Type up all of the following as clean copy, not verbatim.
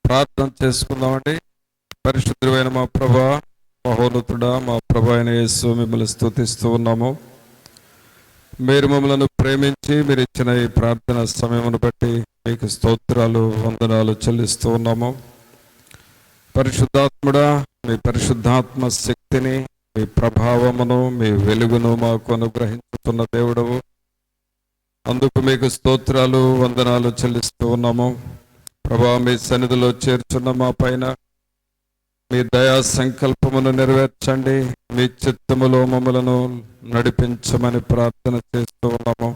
ప్రార్థన చేసుకుందామండి. పరిశుద్ధుడైన మా ప్రభా, మహోన్నతుడా, మా ప్రభు అయిన యేసు, మిమ్మల్ని స్తుతిస్తూ ఉన్నాము. మీరు మమ్మల్ని ప్రేమించి మీరు ఇచ్చిన ఈ ప్రార్థన సమయమును బట్టి మీకు స్తోత్రాలు, వందనాలు చెల్లిస్తూ ఉన్నాము. పరిశుద్ధాత్ముడా, మీ పరిశుద్ధాత్మ శక్తిని, మీ ప్రభావమును, మీ వెలుగును మాకు అనుగ్రహించుతున్న దేవుడవు. అందుకు మీకు స్తోత్రాలు, వందనాలు చెల్లిస్తూ ఉన్నాము. ప్రభా, మీ సన్నిధిలో చేర్చున్న మా పైన మీ దయా సంకల్పమును నెరవేర్చండి. మీ చిత్తములో మమ్మలను నడిపించమని ప్రార్థన చేస్తూ ఉన్నాము.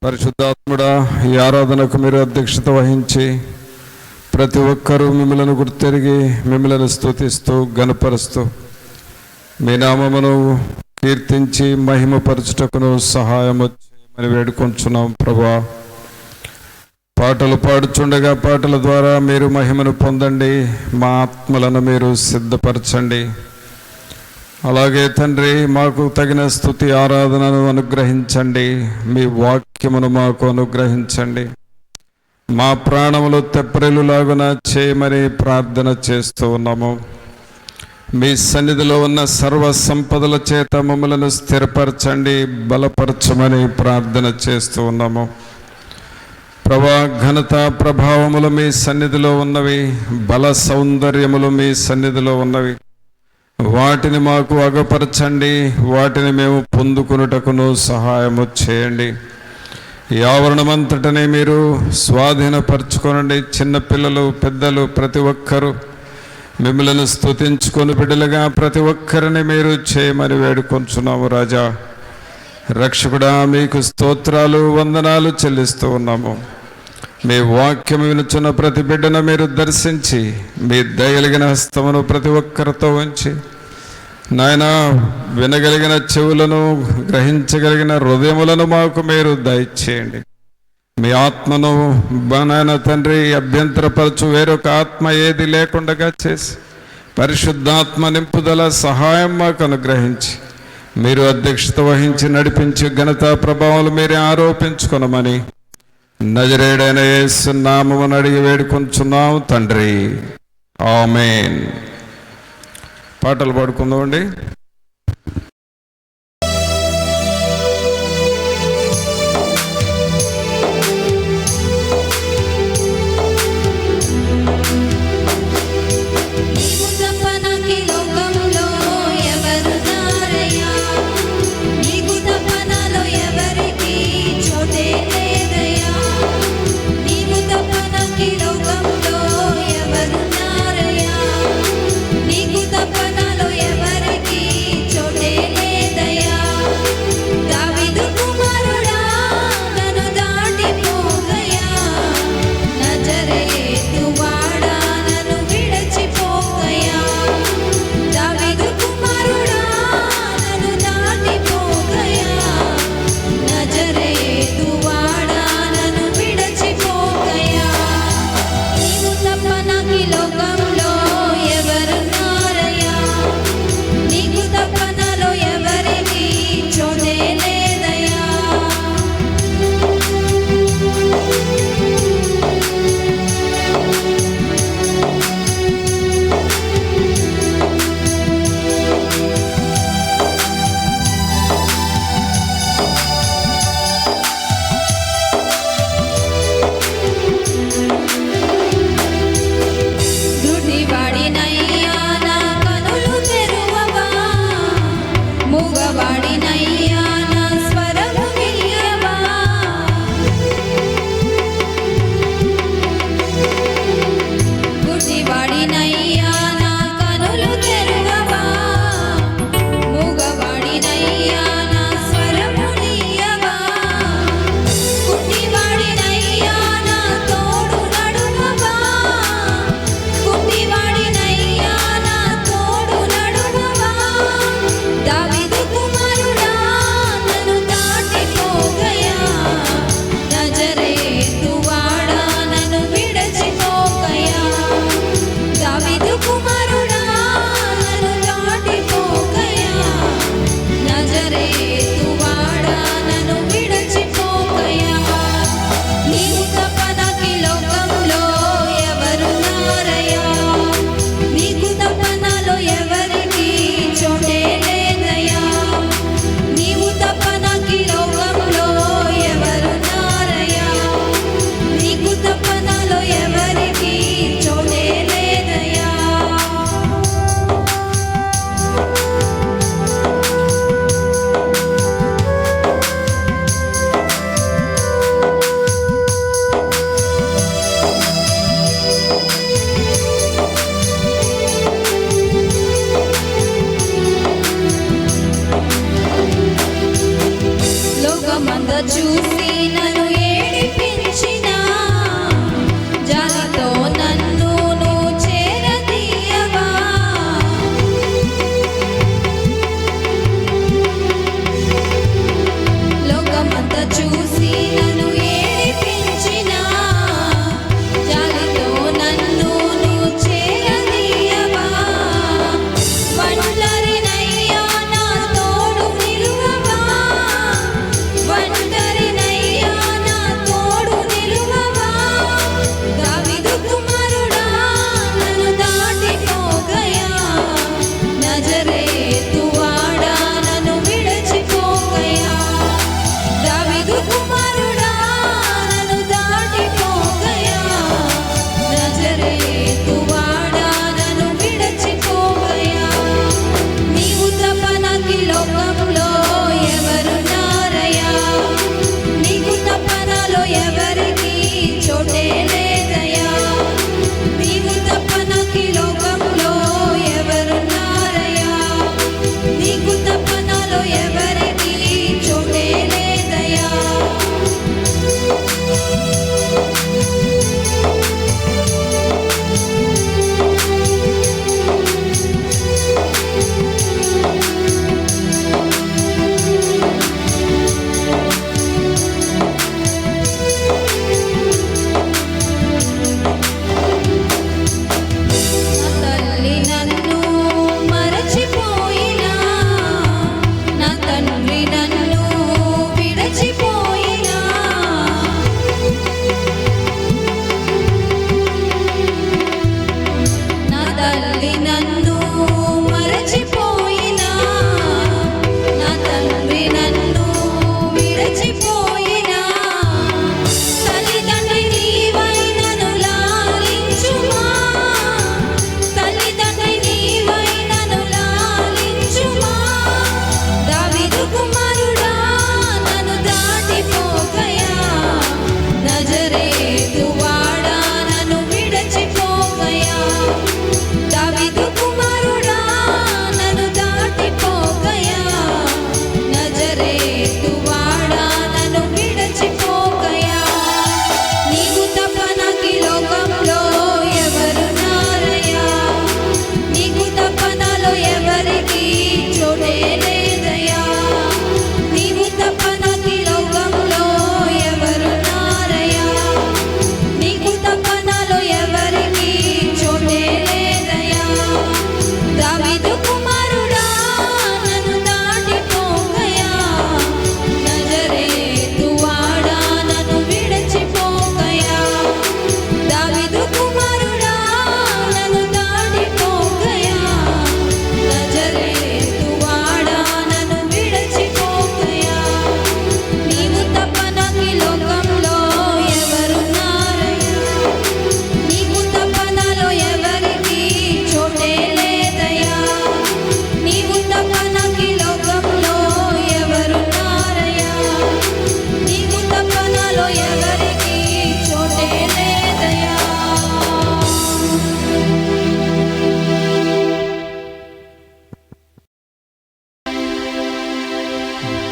పరిశుద్ధాత్ముడా, ఈ ఆరాధనకు మీరు అధ్యక్షత వహించి ప్రతి ఒక్కరూ మిమ్మల్ని గుర్తెరిగి మిమ్మల్ని స్తుతిస్తూ గణపరుస్తూ మీ నామమును కీర్తించి మహిమపరచుటకును సహాయము చేయమని వేడుకొంచున్నాం. ప్రభా, పాటలు పాడుచుండగా పాటల ద్వారా మీరు మహిమను పొందండి. మా ఆత్మలను మీరు సిద్ధపరచండి. అలాగే తండ్రి, మాకు తగిన స్తుతి ఆరాధనను అనుగ్రహించండి. మీ వాక్యమును మాకు అనుగ్రహించండి. మా ప్రాణములు తెప్పరిల్లులాగున చేయమని ప్రార్థన చేస్తూ ఉన్నాము. మీ సన్నిధిలో ఉన్న సర్వ సంపదల చేత మమ్మలను స్థిరపరచండి, బలపరచమని ప్రార్థన చేస్తూ ఉన్నాము. ప్రభా, ఘనత ప్రభావములు మీ సన్నిధిలో ఉన్నవి, బల సౌందర్యములు మీ సన్నిధిలో ఉన్నవి. వాటిని మాకు అగపరచండి. వాటిని మేము పొందుకున్నటకును సహాయము చేయండి. ఈ ఆవరణమంతటిని మీరు స్వాధీనపరచుకోనండి. చిన్నపిల్లలు, పెద్దలు ప్రతి ఒక్కరూ మిమ్మల్ని స్తుతించుకొని బిడ్డలుగా ప్రతి ఒక్కరిని మీరు చేయమని వేడుకొంచున్నాము. రాజా, రక్షకుడా, మీకు స్తోత్రాలు, వందనాలు చెల్లిస్తూ ఉన్నాము. మీ వాక్యం వినుచున్న ప్రతి బిడ్డను మీరు దర్శించి మీ దయగలిగిన హస్తమును ప్రతి ఒక్కరితో ఉంచి నాయనా, వినగలిగిన చెవులను, గ్రహించగలిగిన హృదయములను మాకు మీరు దయచేయండి. మీ ఆత్మను నాయన తండ్రి అభ్యంతరపరచు వేరొక ఆత్మ ఏది లేకుండా చేసి పరిశుద్ధాత్మ నింపుదల సహాయం మాకు అనుగ్రహించి మీరు అధ్యక్షత వహించి నడిపించి ఘనత ప్రభావాలు మీరే ఆరోపించుకొనమని నజరేయుడైన యేసు నామమున అడిగి వేడుకొంచున్నాం తండ్రి. ఆమేన్. పాటలు పాడుకుందామండి.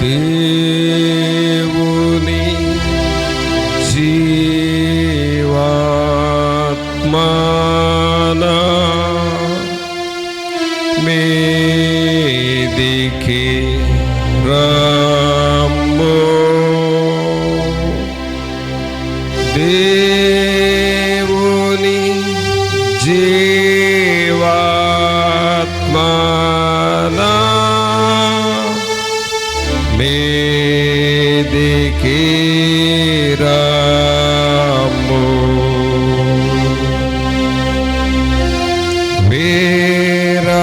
దేవుని జీవాత్మనా మీదికి రమ్ము. దేవుని జీవాత్మనా మీదికి రమ్ము. వీరచు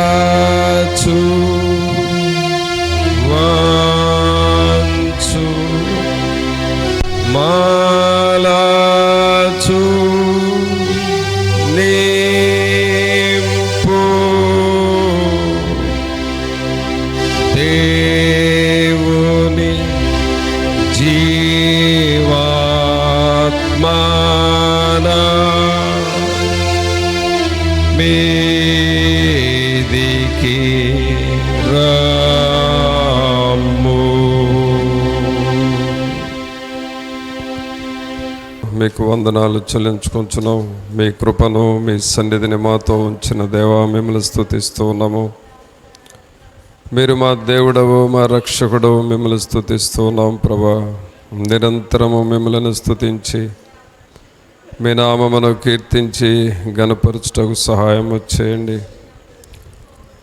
వంచు మాలచు నింపు దేవుని జీవాత్మనా మీదికి రమ్ము. మీకు వందనాలు చెల్లించుకుంటున్నాం. మీ కృపను, మీ సన్నిధిని మాతో ఉంచిన దేవా, మిమ్మల్ని స్తుతిస్తూ ఉన్నాము. మీరు మా దేవుడవు, మా రక్షకుడు, మిమ్మల్ని స్తుతిస్తూ ఉన్నాం ప్రభా. నిరంతరము మిమ్మల్ని స్తుతించి మీ నామమును కీర్తించి గణపరచుటకు సహాయం చేయండి.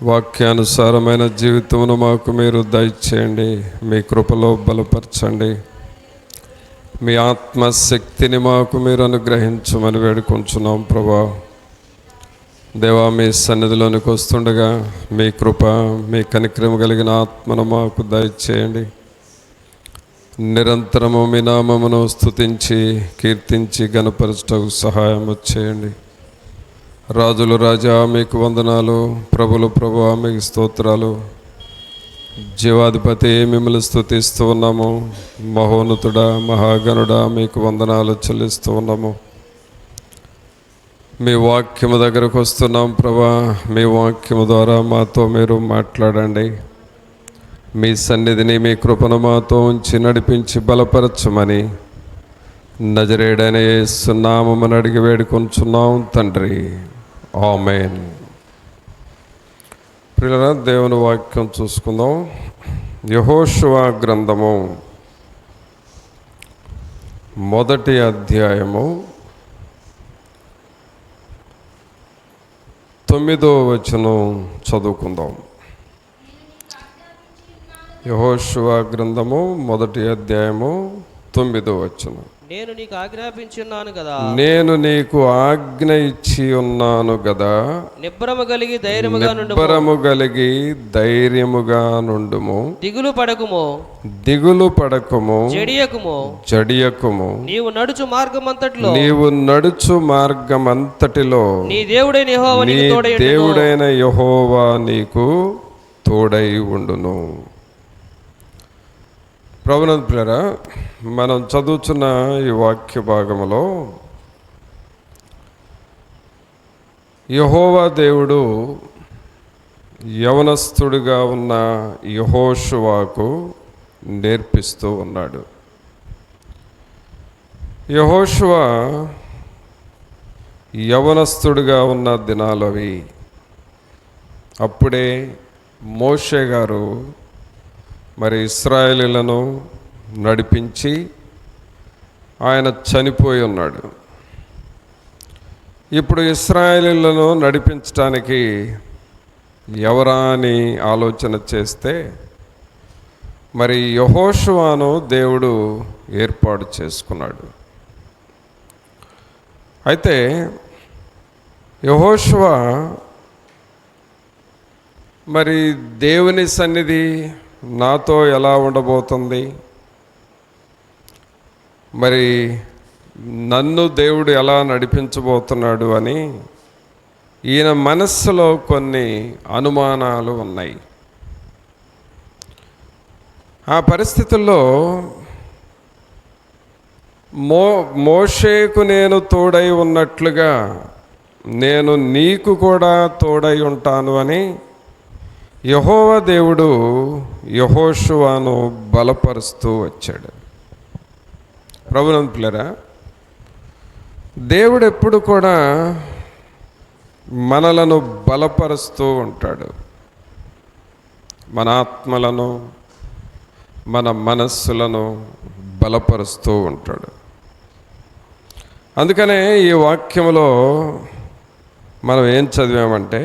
వాక్యానుసారమైన జీవితమును మాకు మీరు దయచేయండి. మీ కృపలో బలపరచండి. మీ ఆత్మశక్తిని మాకు మీరు అనుగ్రహించమని వేడుకొంచున్నాం ప్రభా. దేవా, మీ సన్నిధిలోనికి వస్తుండగా మీ కృప, మీ కనికరం కలిగిన ఆత్మను మాకు దయచేయండి. నిరంతరము మీ నామమును స్తుతించి కీర్తించి గణపరచుటకు సహాయం చేయండి. రాజులు రాజా మీకు వందనాలు, ప్రభులు ప్రభువా మీకు స్తోత్రాలు. జీవాధిపతి మిమ్మల్ని స్తుతిస్తూ ఉన్నాము. మహోన్నతుడా, మహాగణుడా మీకు వందనాలు చెల్లిస్తూ ఉన్నాము. మీ వాక్యము దగ్గరకు వస్తున్నాం ప్రభా. మీ వాక్యము ద్వారా మాతో మీరు మాట్లాడండి. మీ సన్నిధిని, మీ కృపను మాతో ఉంచి నడిపించి బలపరచమని నజరేయుడైన యేసు నామమున అడిగి వేడుకొంచున్నాం తండ్రి. ఆమేన్. ప్రియులారా, దేవుని వాక్యం చూసుకుందాం. యెహోషువ గ్రంథము 1వ అధ్యాయము 9వ వచనం చదువుకుందాం. యెహోషువ గ్రంథము 1వ అధ్యాయము 9వ వచనం. నేను నీకు ఆజ్ఞాపించున్నాను కదా, నేను నీకు ఆజ్ఞ ఇచ్చి ఉన్నాను కదా, నిబ్బరము కలిగి ధైర్యముగా నుండుము. దిగులు పడకుము, జడియకుము. నీవు నడుచు మార్గమంతటిలో నీ దేవుడైన యెహోవా నీకు తోడై ఉండును. ప్రభునందు ప్రియులారా, మనం చదువుతున్న ఈ వాక్య భాగంలో యెహోవా దేవుడు యవనస్తుడిగా ఉన్న యెహోషువకు నేర్పిస్తూ ఉన్నాడు. యెహోషువ యవనస్తుడిగా ఉన్న దినాలు అవి. అప్పుడే మోషే గారు మరి ఇశ్రాయేలీయులను నడిపించి ఆయన చనిపోయి ఉన్నాడు. ఇప్పుడు ఇశ్రాయేలీయులను నడిపించడానికి ఎవరా అని ఆలోచన చేస్తే మరి యెహోషువను దేవుడు ఏర్పాటు చేసుకున్నాడు. అయితే యెహోషువ మరి దేవుని సన్నిధి నాతో ఎలా ఉండబోతుంది, మరి నన్ను దేవుడు ఎలా నడిపించబోతున్నాడు అని ఈయన మనస్సులో కొన్ని అనుమానాలు ఉన్నాయి. ఆ పరిస్థితుల్లో మోషేకు నేను తోడై ఉన్నట్లుగా నేను నీకు కూడా తోడై ఉంటాను అని యెహోవా దేవుడు యెహోషువను బలపరుస్తూ వచ్చాడు. ప్రభునందు పిల్లరా, దేవుడు ఎప్పుడు కూడా మనలను బలపరుస్తూ ఉంటాడు. మన ఆత్మలను, మన మనస్సులను బలపరుస్తూ ఉంటాడు. అందుకనే ఈ వాక్యంలో మనం ఏం చదివామంటే,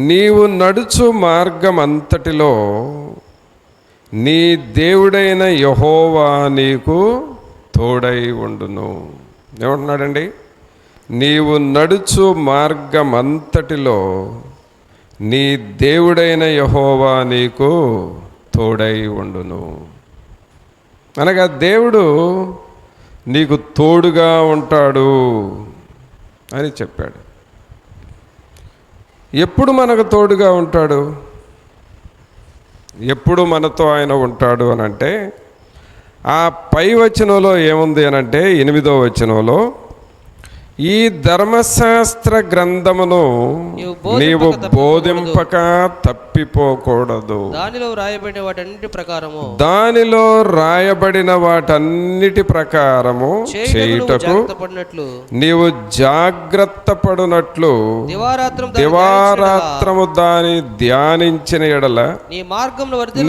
నీవు నడుచు మార్గం అంతటిలో నీ దేవుడైన యెహోవా నీకు తోడై ఉండును. ఏమంటున్నాడండి? నీవు నడుచు మార్గం అంతటిలో నీ దేవుడైన యెహోవా నీకు తోడై ఉండును. అనగా దేవుడు నీకు తోడుగా ఉంటాడు అని చెప్పాడు. ఎప్పుడు మనకు తోడుగా ఉంటాడు? ఎప్పుడు మనతో ఆయన ఉంటాడు అని అంటే, ఆ పై వచనంలో ఏముంది అని అంటే 8వ వచనంలో, ఈ ధర్మశాస్త్ర గ్రంథమును నీవు బోధింపక తప్పిపోకూడదు. దానిలో రాయబడిన వాటన్నిటి ప్రకారము చేయుటకు నీవు జాగ్రత్త పడునట్లు దివారాత్రము దాని ధ్యానించిన ఎడల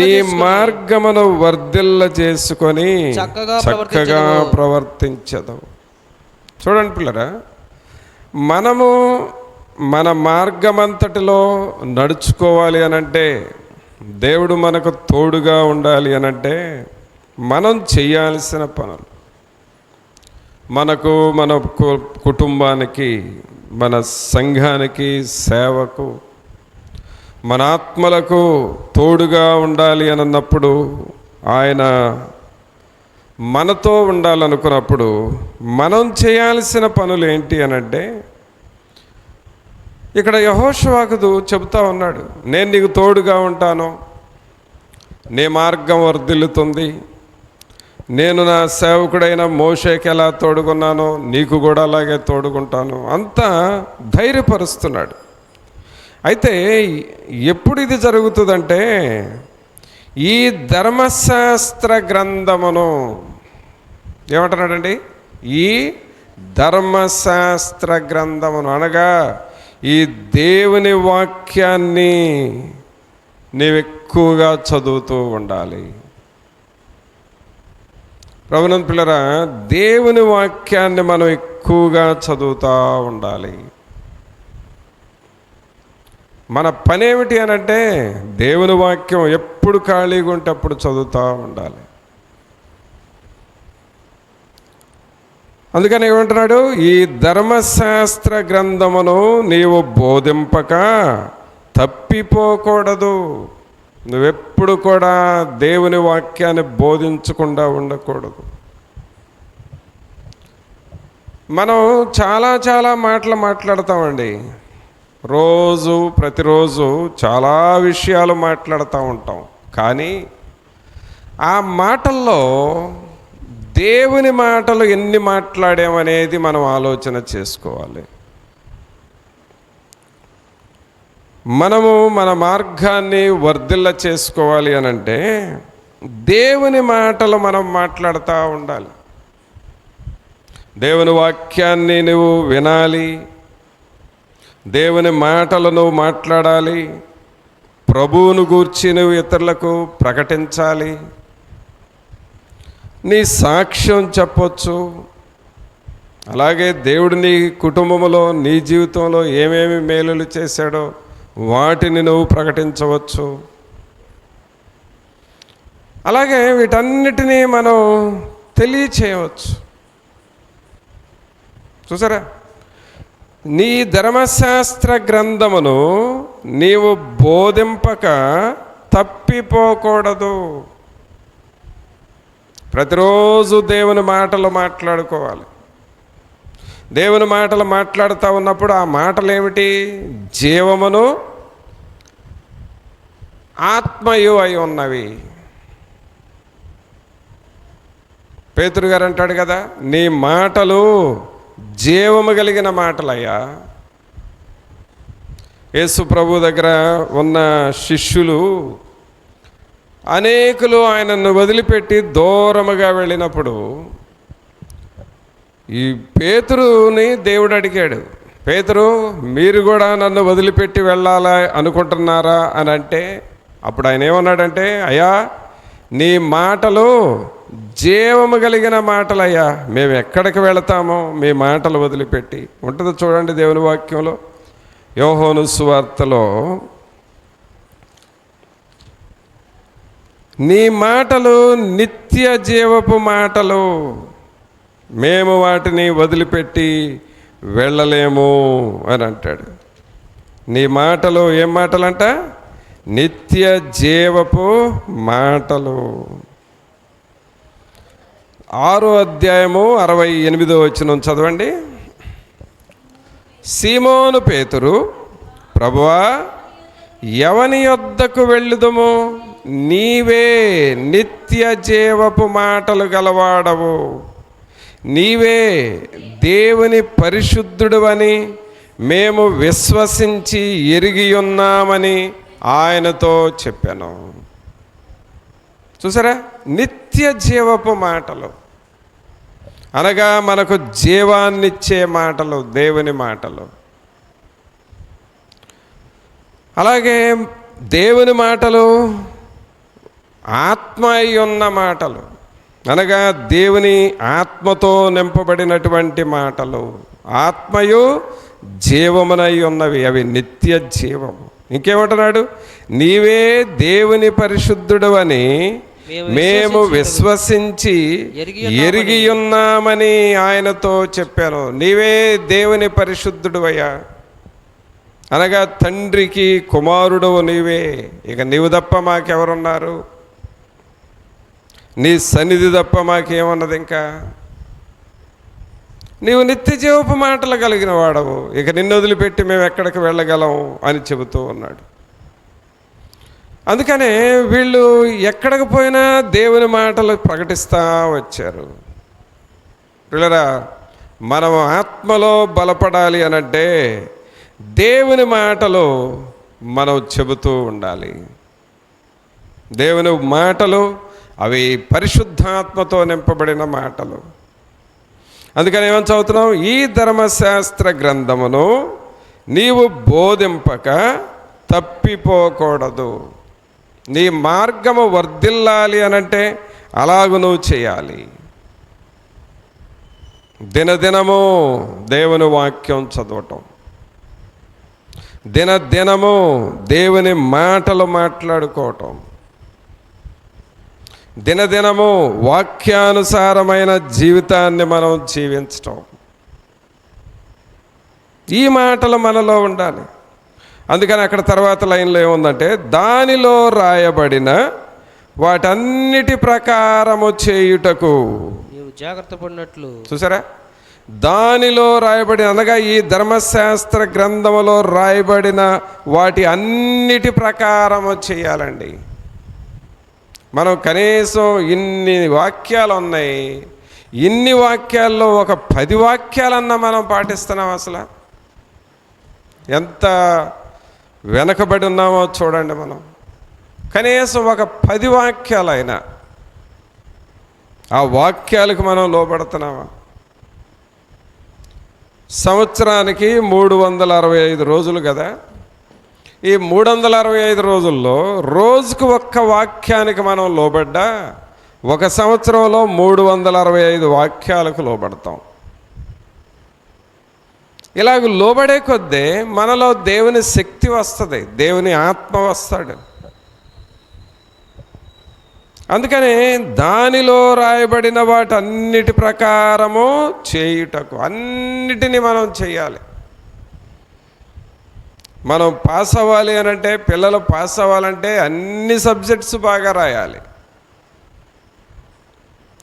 నీ మార్గమును వర్ధిల్ల చేసుకొని చక్కగా ప్రవర్తించదు. చూడండి పిల్లరా, మనము మన మార్గమంతటిలో నడుచుకోవాలి అనంటే, దేవుడు మనకు తోడుగా ఉండాలి అనంటే, మనం చేయాల్సిన పనులు మనకు, మన కుటుంబానికి, మన సంఘానికి, సేవకు, మన ఆత్మలకు తోడుగా ఉండాలి అన్నప్పుడు, ఆయన మనతో ఉండాలనుకున్నప్పుడు మనం చేయాల్సిన పనులు ఏంటి అనంటే, ఇక్కడ యెహోషువకు చెబుతా ఉన్నాడు, నేను నీకు తోడుగా ఉంటాను, నీ మార్గం వర్ధిల్లుతుంది, నేను నా సేవకుడైన మోషేకి ఎలా తోడుకున్నానో నీకు కూడా అలాగే తోడుకుంటాను, అంతా ధైర్యపరుస్తున్నాడు. అయితే ఎప్పుడు ఇది జరుగుతుందంటే, ఈ ధర్మశాస్త్ర గ్రంథమును ఏమంటున్నాడండి? ఈ ధర్మశాస్త్ర గ్రంథమును అనగా ఈ దేవుని వాక్యాన్ని నీవు ఎక్కువగా చదువుతూ ఉండాలి. ప్రభునందు పిల్లరా, దేవుని వాక్యాన్ని మనం ఎక్కువగా చదువుతూ ఉండాలి. మన పని ఏమిటి అనంటే, దేవుని వాక్యం ఎప్పుడు ఖాళీగా ఉంటే అప్పుడు చదువుతూ ఉండాలి. అందుకని ఏమంటున్నాడు? ఈ ధర్మశాస్త్ర గ్రంథమును నీవు బోధింపక తప్పిపోకూడదు. నువ్వెప్పుడు కూడా దేవుని వాక్యాన్ని బోధించకుండా ఉండకూడదు. మనం చాలా మాటలు మాట్లాడతామండి. ప్రతిరోజు చాలా విషయాలు మాట్లాడుతూ ఉంటాం. కానీ ఆ మాటల్లో దేవుని మాటలు ఎన్ని మాట్లాడామనేది మనం ఆలోచన చేసుకోవాలి. మనము మన మార్గాన్ని వర్ధిల్ల చేసుకోవాలి అనంటే దేవుని మాటలు మనం మాట్లాడుతూ ఉండాలి. దేవుని వాక్యాన్ని నువ్వు వినాలి, దేవుని మాటలు నువ్వు మాట్లాడాలి, ప్రభువును గూర్చి నువ్వు ఇతరులకు ప్రకటించాలి, నీ సాక్ష్యం చెప్పొచ్చు. అలాగే దేవుడు నీ కుటుంబంలో, నీ జీవితంలో ఏమేమి మేలులు చేశాడో వాటిని నువ్వు ప్రకటించవచ్చు. అలాగే వీటన్నిటినీ మనం తెలియచేయవచ్చు. చూసారా? నీ ధర్మశాస్త్ర గ్రంథమును నీవు బోధింపక తప్పిపోకూడదు. ప్రతిరోజు దేవుని మాటలు మాట్లాడుకోవాలి. దేవుని మాటలు మాట్లాడుతూ ఉన్నప్పుడు ఆ మాటలు ఏమిటి? జీవమును ఆత్మయు అయి ఉన్నవి. పేతురు గారు అంటాడు కదా, నీ మాటలు జీవము కలిగిన మాటలయ్యా. యేసు ప్రభు దగ్గర ఉన్న శిష్యులు అనేకులు ఆయనను వదిలిపెట్టి దూరముగా వెళ్ళినప్పుడు ఈ పేతురుని దేవుడు అడిగాడు, పేతురు, మీరు కూడా నన్ను వదిలిపెట్టి వెళ్ళాలా అనుకుంటున్నారా అని అంటే, అప్పుడు ఆయన ఏమన్నాడంటే, అయ్యా నీ మాటలు జీవము కలిగిన మాటలయ్యా, మేము ఎక్కడికి వెళతామో మీ మాటలు వదిలిపెట్టి. ఉంటుంది చూడండి దేవుని వాక్యంలో, యోహోను సువార్తలో, నీ మాటలు నిత్య జీవపు మాటలు, మేము వాటిని వదిలిపెట్టి వెళ్ళలేము అని అంటాడు. నీ మాటలు ఏం మాటలంట? నిత్య జీవపు మాటలు. 6వ అధ్యాయము 68వ వచనం చదవండి. సీమోను పేతురు, ప్రభువా ఎవని యొద్దకు వెళ్ళుదుము? నీవే నిత్య జీవపు మాటలు గలవాడవు, నీవే దేవుని పరిశుద్ధుడువని మేము విశ్వసించి ఎరిగి ఉన్నామని ఆయనతో చెప్పాను. చూసారా, నిత్య జీవపు మాటలు అనగా మనకు జీవాన్నిచ్చే మాటలు, దేవుని మాటలు. అలాగే దేవుని మాటలు ఆత్మ అయి ఉన్న మాటలు, అనగా దేవుని ఆత్మతో నింపబడినటువంటి మాటలు, ఆత్మయు జీవమునై ఉన్నవి, అవి నిత్య జీవము. ఇంకేమంటున్నాడు? నీవే దేవుని పరిశుద్ధుడు అని మేము విశ్వసించి ఎరిగి ఉన్నామని ఆయనతో చెప్పాను. నీవే దేవుని పరిశుద్ధుడు అయ్యా, అనగా తండ్రికి కుమారుడు నీవే, ఇక నీవు తప్ప మాకెవరున్నారు? నీ సన్నిధి తప్ప మాకేమన్నది? ఇంకా నీవు నిత్య జీవపు మాటలు కలిగిన వాడవు, ఇక నిన్ను వదిలిపెట్టి మేము ఎక్కడికి వెళ్ళగలం అని చెబుతూ ఉన్నాడు. అందుకనే వీళ్ళు ఎక్కడికి పోయినా దేవుని మాటలు ప్రకటిస్తూ వచ్చారు. పిల్లరా, మనం ఆత్మలో బలపడాలి అనంటే దేవుని మాటలు మనం చెబుతూ ఉండాలి. దేవుని మాటలు అవి పరిశుద్ధాత్మతో నింపబడిన మాటలు. అందుకని ఏమని చదువుతున్నాం? ఈ ధర్మశాస్త్ర గ్రంథమును నీవు బోధింపక తప్పిపోకూడదు. నీ మార్గము వర్ధిల్లాలి అనంటే అలాగూ నువ్వు చేయాలి. దినదినము దేవుని వాక్యం చదవటం, దినదినము దేవుని మాటలు మాట్లాడుకోవటం, దినదినము వాక్యానుసారమైన జీవితాన్ని మనం జీవించటం, ఈ మాటలు మనలో ఉండాలి. అందుకని అక్కడ తర్వాత లైన్లో ఏముందంటే, దానిలో రాయబడిన వాటన్నిటి ప్రకారము చేయుటకు నీవు జాగ్రత్త పడినట్లు. చూసారా, దానిలో రాయబడిన అనగా ఈ ధర్మశాస్త్ర గ్రంథములో రాయబడిన వాటి అన్నిటి ప్రకారము చేయాలండి. మనం కనీసం ఇన్ని వాక్యాలు ఉన్నాయి, ఇన్ని వాక్యాల్లో ఒక 10 వాక్యాలన్నా మనం పాటిస్తున్నాం. అసలు ఎంత వెనకబడి ఉన్నామో చూడండి. మనం కనీసం ఒక 10 వాక్యాలైనా ఆ వాక్యాలకు మనం లోబడుతున్నామా? సంవత్సరానికి 365 రోజులు కదా. ఈ 365 రోజుల్లో రోజుకు ఒక్క వాక్యానికి మనం లోబడ్డా ఒక సంవత్సరంలో 365 వాక్యాలకు లోబడతాం. ఇలాగ లోబడే కొద్దీ మనలో దేవుని శక్తి వస్తుంది, దేవుని ఆత్మ వస్తాడు. అందుకని దానిలో రాయబడిన వాటన్నిటి ప్రకారము చేయుటకు, అన్నిటినీ మనం చేయాలి. మనం పాస్ అవ్వాలి అనంటే, పిల్లలు పాస్ అవ్వాలంటే అన్ని సబ్జెక్ట్స్ బాగా రాయాలి.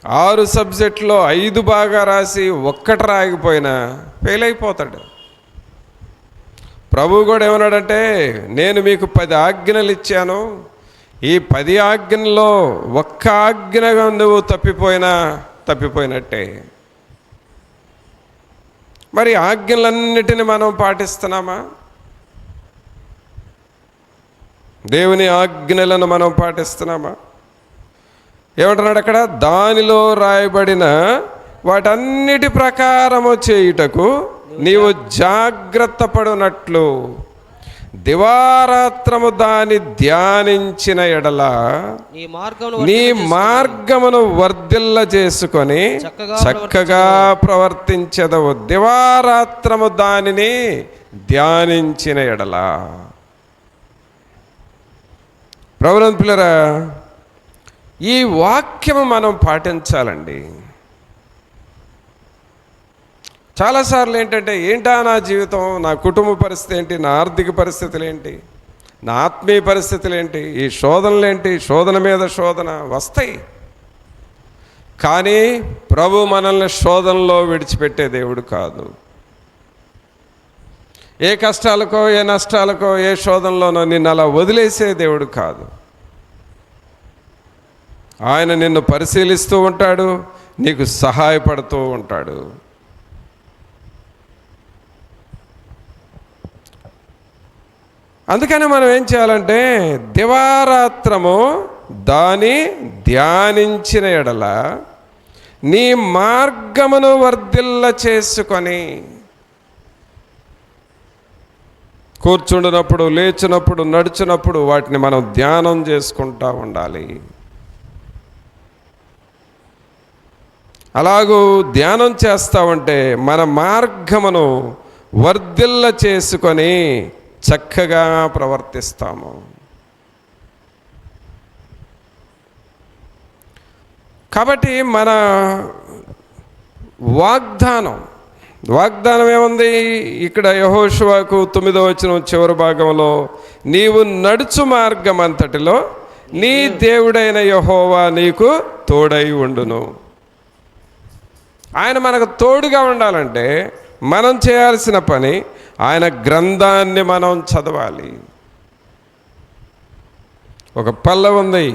6 సబ్జెక్టులో 5 బాగా రాసి ఒక్కటి రాయకపోయినా ఫెయిల్ అయిపోతాడు. ప్రభు కూడా ఏమన్నాడంటే, నేను మీకు 10 ఆజ్ఞలు ఇచ్చాను, ఈ 10 ఆజ్ఞల్లో ఒక్క ఆజ్ఞగా నువ్వు తప్పిపోయినట్టే. మరి ఆజ్ఞలన్నిటిని మనం పాటిస్తున్నామా? దేవుని ఆజ్ఞలను మనం పాటిస్తున్నామా? ఏమంటున్నాడు అక్కడ? దానిలో రాయబడిన వాటన్నిటి ప్రకారము చేయుటకు నీవు జాగ్రత్త పడునట్లు దివారాత్రము దాని ధ్యానించిన ఎడల నీ మార్గమును వర్ధిల్ల చేసుకొని చక్కగా ప్రవర్తించదవు. దివారాత్రము దానిని ధ్యానించిన ఎడల. ప్రభువునందు పిల్లరా, ఈ వాక్యము మనం పాటించాలండి. చాలాసార్లు ఏంటా నా జీవితం, నా కుటుంబ పరిస్థితి ఏంటి, నా ఆర్థిక పరిస్థితులు ఏంటి, నా ఆత్మీయ పరిస్థితులు ఏంటి, ఈ శోధనలు ఏంటి, శోధన మీద శోధన వస్తాయి. కానీ ప్రభు మనల్ని శోధనలో విడిచిపెట్టే దేవుడు కాదు. ఏ కష్టాలకో, ఏ నష్టాలకో, ఏ శోధనలోనో నిన్ను అలా వదిలేసే దేవుడు కాదు. ఆయన నిన్ను పరిశీలిస్తూ ఉంటాడు, నీకు సహాయపడుతూ ఉంటాడు. అందుకని మనం ఏం చేయాలంటే, దివారాత్రము దాని ధ్యానించిన ఎడల నీ మార్గమును వర్ధిల్ల చేసుకొని, కూర్చుండినప్పుడు, లేచినప్పుడు, నడిచినప్పుడు వాటిని మనం ధ్యానం చేసుకుంటూ ఉండాలి. అలాగూ ధ్యానం చేస్తూ ఉంటే మన మార్గమును వర్ధిల్ల చేసుకొని చక్కగా ప్రవర్తిస్తాము. కాబట్టి మన వాగ్దానం ఏముంది ఇక్కడ? యెహోషువకు 9వ వచనం చివరి భాగంలో, నీవు నడుచు మార్గం అంతటిలో నీ దేవుడైన యెహోవా నీకు తోడై ఉండును. ఆయన మనకు తోడుగా ఉండాలంటే మనం చేయాల్సిన పని, ఆయన గ్రంథాన్ని మనం చదవాలి. ఒక పల్లవి ఉంది,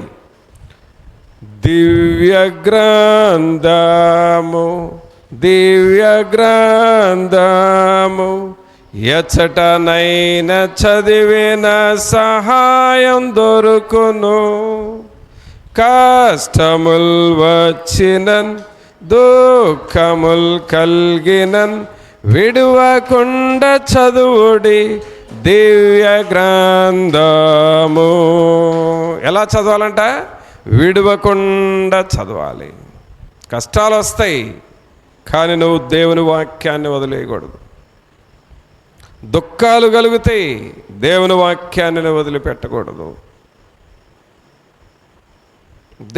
దివ్య గ్రంథము దివ్య గ్రంథము ఎచ్చటనైన చదివిన సహాయం దొరుకును. కష్టముల్ వచ్చినన్ దుఃఖముల్ కల్గినన్ విడువకుండా చదువుడి దివ్య గ్రంథము. ఎలా చదవాలంట? విడువకుండా చదవాలి. కష్టాలు వస్తాయి, కానీ నువ్వు దేవుని వాక్యాన్ని వదిలేయకూడదు. దుఃఖాలు కలుగుతాయి, దేవుని వాక్యాన్ని వదిలిపెట్టకూడదు.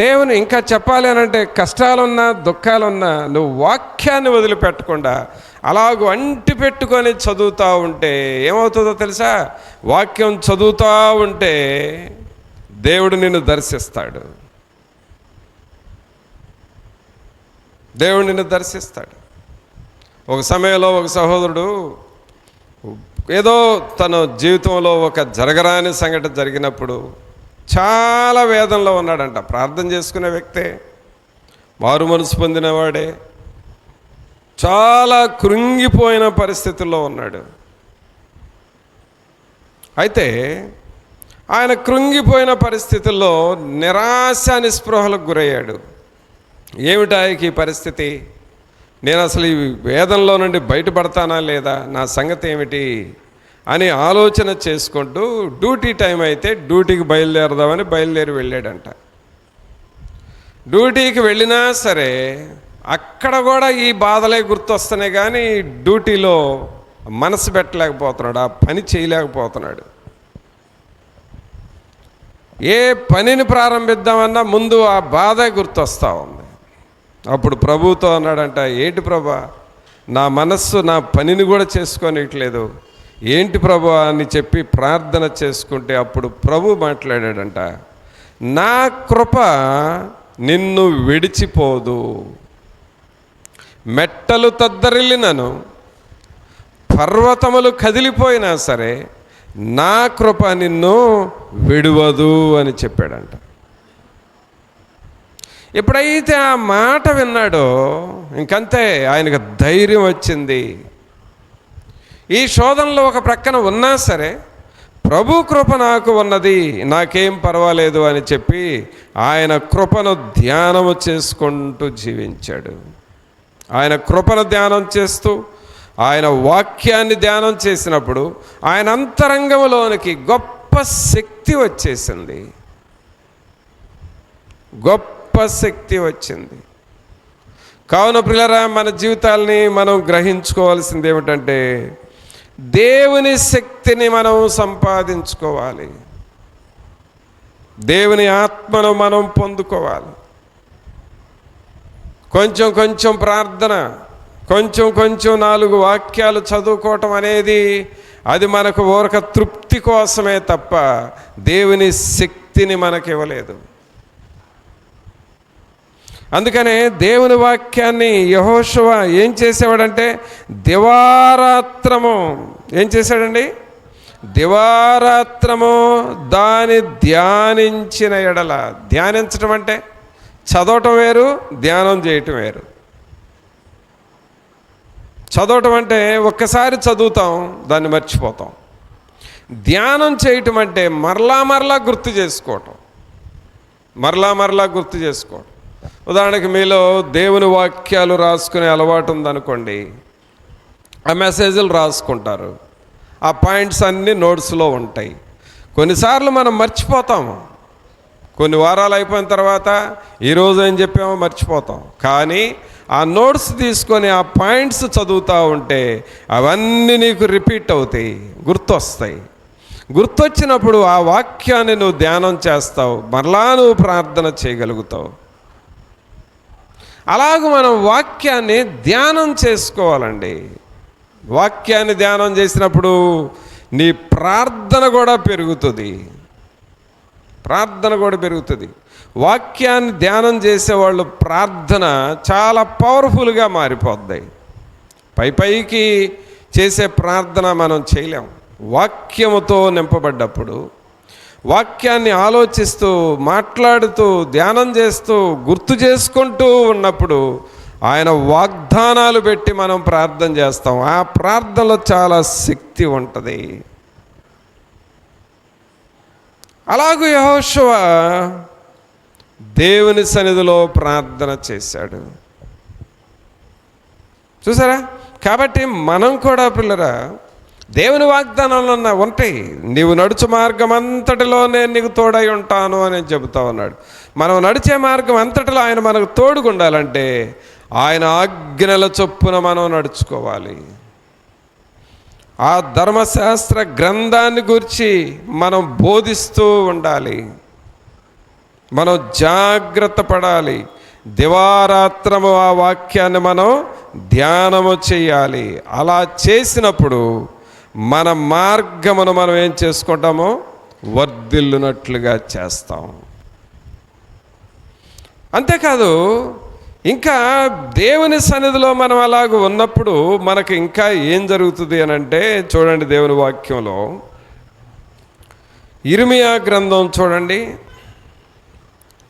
దేవుని ఇంకా చెప్పాలి అనంటే, కష్టాలున్నా దుఃఖాలున్నా నువ్వు వాక్యాన్ని వదిలిపెట్టకుండా అలాగూ అంటి పెట్టుకొని చదువుతూ ఉంటే ఏమవుతుందో తెలుసా? వాక్యం చదువుతూ ఉంటే దేవుడు నిన్ను దర్శిస్తాడు. దేవుడు నిన్ను దర్శిస్తాడు. ఒక సమయంలో ఒక సహోదరుడు ఏదో తన జీవితంలో ఒక జరగరాని సంఘటన జరిగినప్పుడు చాలా వేదనలో ఉన్నాడంట. ప్రార్థన చేసుకునే వ్యక్తే, మారు మనసు పొందినవాడే, చాలా కృంగిపోయిన పరిస్థితుల్లో ఉన్నాడు. అయితే ఆయన కృంగిపోయిన పరిస్థితుల్లో నిరాశ నిస్పృహలకు గురయ్యాడు. ఏమిటాయకి ఈ పరిస్థితి? నేను అసలు ఈ వేదనలో నుండి బయటపడతానా లేదా, నా సంగతి ఏమిటి అని ఆలోచన చేసుకుంటూ డ్యూటీ టైం అయితే డ్యూటీకి బయలుదేరదామని బయలుదేరి వెళ్ళాడంట. డ్యూటీకి వెళ్ళినా సరే అక్కడ కూడా ఈ బాధలే గుర్తొస్తున్నాయి, కానీ డ్యూటీలో మనసు పెట్టలేకపోతున్నాడు, ఆ పని చేయలేకపోతున్నాడు. ఏ పనిని ప్రారంభిద్దామన్నా ముందు ఆ బాధే గుర్తొస్తూ ఉంది. అప్పుడు ప్రభువుతో అన్నాడంట, ఏంటి ప్రభా, నా మనస్సు నా పనిని కూడా చేసుకోనిట్లేదు, ఏంటి ప్రభా అని చెప్పి ప్రార్థన చేసుకుంటే అప్పుడు ప్రభు మాట్లాడాడంట, నా కృప నిన్ను విడిచిపోదు, మెట్టలు తద్దరిల్లినను పర్వతములు కదిలిపోయినా సరే నా కృప నిన్ను విడువదు అని చెప్పాడంట. ఎప్పుడైతే ఆ మాట విన్నాడో ఇంకంతే, ఆయనకు ధైర్యం వచ్చింది. ఈ శోధనలో ఒక ప్రక్కన ఉన్నా సరే ప్రభు కృప నాకు ఉన్నది, నాకేం పర్వాలేదు అని చెప్పి ఆయన కృపను ధ్యానము చేసుకుంటూ జీవించాడు. ఆయన కృపను ధ్యానం చేస్తూ ఆయన వాక్యాన్ని ధ్యానం చేసినప్పుడు ఆయన అంతరంగంలోనికి గొప్ప శక్తి వచ్చేసింది. గొప్ప శక్తి వచ్చింది. కావున ప్రియులారా, మన జీవితాల్ని మనం గ్రహించుకోవాల్సింది ఏమిటంటే దేవుని శక్తిని మనం సంపాదించుకోవాలి. దేవుని ఆత్మను మనం పొందుకోవాలి. కొంచెం కొంచెం ప్రార్థన, కొంచెం కొంచెం 4 వాక్యాలు చదువుకోవటం అనేది అది మనకు ఊరక తృప్తి కోసమే తప్ప దేవుని శక్తిని మనకి ఇవ్వలేదు. అందుకనే దేవుని వాక్యాన్ని యెహోషువ ఏం చేసేవాడంటే దివారాత్రము ఏం చేశాడండి? దివారాత్రము దాని ధ్యానించిన ఎడల. ధ్యానించడం అంటే చదవటం వేరు, ధ్యానం చేయటం వేరు. చదవటం అంటే ఒక్కసారి చదువుతాం, దాన్ని మర్చిపోతాం. ధ్యానం చేయటం అంటే మరలా గుర్తు చేసుకోవటం, మరలా గుర్తు చేసుకోవటం. ఉదాహరణకి మీలో దేవుని వాక్యాలు రాసుకునే అలవాటు ఉందనుకోండి, ఆ మెసేజ్లు రాసుకుంటారు, ఆ పాయింట్స్ అన్నీ నోట్స్లో ఉంటాయి. కొన్నిసార్లు మనం మర్చిపోతాము. కొన్ని వారాలు అయిపోయిన తర్వాత ఈరోజు ఏం చెప్పామో మర్చిపోతాం. కానీ ఆ నోట్స్ తీసుకొని ఆ పాయింట్స్ చదువుతూ ఉంటే అవన్నీ నీకు రిపీట్ అవుతాయి, గుర్తొస్తాయి. గుర్తొచ్చినప్పుడు ఆ వాక్యాన్ని నువ్వు ధ్యానం చేస్తావు, మరలా నువ్వు ప్రార్థన చేయగలుగుతావు. అలాగ మనం వాక్యాన్ని ధ్యానం చేసుకోవాలండి. వాక్యాన్ని ధ్యానం చేసినప్పుడు నీ ప్రార్థన కూడా పెరుగుతుంది. ప్రార్థన కూడా పెరుగుతుంది. వాక్యాన్ని ధ్యానం చేసేవాళ్ళు ప్రార్థన చాలా పవర్ఫుల్గా మారిపోద్ది. పైకి చేసే ప్రార్థన మనం చేయలేం. వాక్యముతో నింపబడ్డప్పుడు, వాక్యాన్ని ఆలోచిస్తూ, మాట్లాడుతూ, ధ్యానం చేస్తూ, గుర్తు చేసుకుంటూ ఉన్నప్పుడు ఆయన వాగ్దానాలు పెట్టి మనం ప్రార్థన చేస్తాం. ఆ ప్రార్థనలో చాలా శక్తి ఉంటుంది. అలాగే యెహోషువ దేవుని సన్నిధిలో ప్రార్థన చేశాడు. చూసారా? కాబట్టి మనం కూడా పిల్లరా దేవుని వాగ్దానాలు ఉంటాయి. నీవు నడుచు మార్గం అంతటిలో నేను నీకు తోడై ఉంటాను అని చెబుతా ఉన్నాడు. మనం నడిచే మార్గం అంతటిలో ఆయన మనకు తోడుగుండాలంటే ఆయన ఆజ్ఞల చొప్పున మనం నడుచుకోవాలి. ఆ ధర్మశాస్త్ర గ్రంథాన్ని గురించి మనం బోధిస్తూ ఉండాలి. మనం జాగ్రత్త పడాలి. దివారాత్రము ఆ వాక్యాన్ని మనం ధ్యానము చేయాలి. అలా చేసినప్పుడు మన మార్గమును మనం ఏం చేసుకుంటామో వర్ధిల్లునట్లుగా చేస్తాం. అంతేకాదు, ఇంకా దేవుని సన్నిధిలో మనం అలాగ ఉన్నప్పుడు మనకు ఇంకా ఏం జరుగుతుంది అని అంటే, చూడండి దేవుని వాక్యంలో ఇర్మియా గ్రంథం చూడండి.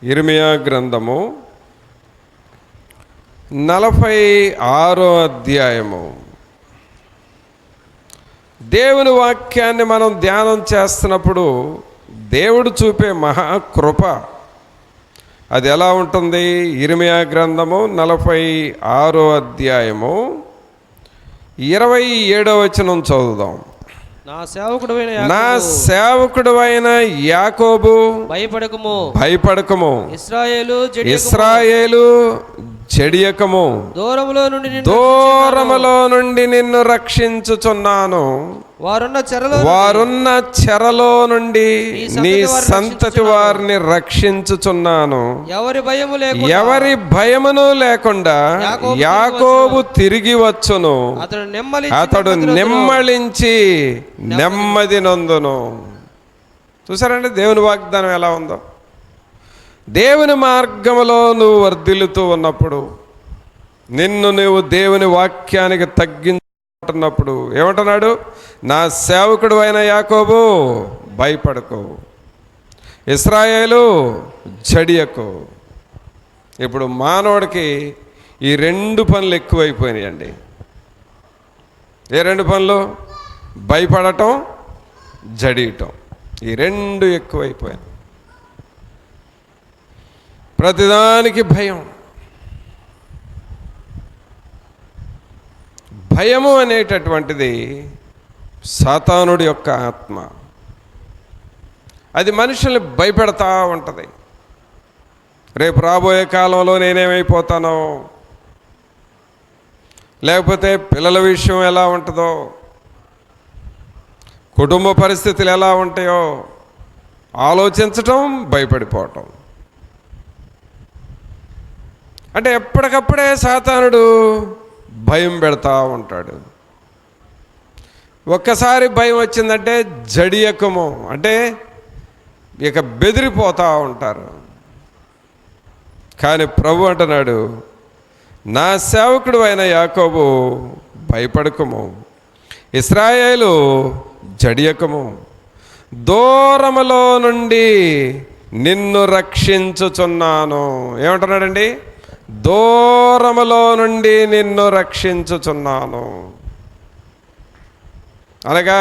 ఇర్మియా గ్రంథము 46వ అధ్యాయము. దేవుని వాక్యాన్ని మనం ధ్యానం చేస్తున్నప్పుడు దేవుడు చూపే మహాకృప అది ఎలా ఉంటుంది? ఇర్మియా గ్రంథము 46వ అధ్యాయము 27వ వచనం చదువుదాం. నా సేవకుడైన యాకోబు భయపడకము, ఇశ్రాయేలు చెడియకము, దూరములో నుండి నిన్ను రక్షించుచున్నాను. వారున్న చెరలో నుండి నీ సంతతి వారిని రక్షించుచున్నాను. ఎవరి భయమును లేకుండా యాకోబు తిరిగి వచ్చును, అతడు నెమ్మళించి నెమ్మది నొందును. చూసారండి దేవుని వాగ్దానం ఎలా ఉందో. దేవుని మార్గములో నువ్వు వర్ధిల్లుతూ ఉన్నప్పుడు, నిన్ను నువ్వు దేవుని వాక్యానికి తగ్గించుకుంటున్నప్పుడు ఏమంటున్నాడు? నా సేవకుడు అయిన యాకోబు భయపడకు, ఇశ్రాయేలు జడియకు. ఇప్పుడు మానవుడికి ఈ 2 పనులు ఎక్కువైపోయినాయండి. ఏ 2 పనులు? భయపడటం, జడియటం, ఈ రెండు ఎక్కువైపోయాయి. ప్రతిదానికి భయం. భయము అనేటటువంటిది సాతానుడి యొక్క ఆత్మ. అది మనుషుల్ని భయపెడతా ఉంటుంది. రేపు రాబోయే కాలంలో నేనేమైపోతానో, లేకపోతే పిల్లల విషయం ఎలా ఉంటుందో, కుటుంబ పరిస్థితులు ఎలా ఉంటాయో ఆలోచించటం, భయపడిపోవటం. అంటే ఎప్పటికప్పుడే సాతానుడు భయం పెడతా ఉంటాడు. ఒక్కసారి భయం వచ్చిందంటే జడియకము, అంటే ఇక బెదిరిపోతూ ఉంటారు. కానీ ప్రభు అంటున్నాడు, నా సేవకుడు అయిన యాకోబు భయపడకము, ఇశ్రాయేలు జడియకము, దూరములో నుండి నిన్ను రక్షించుచున్నాను. ఏమంటున్నాడండి? దూరములో నుండి నిన్ను రక్షించుచున్నాను అనగా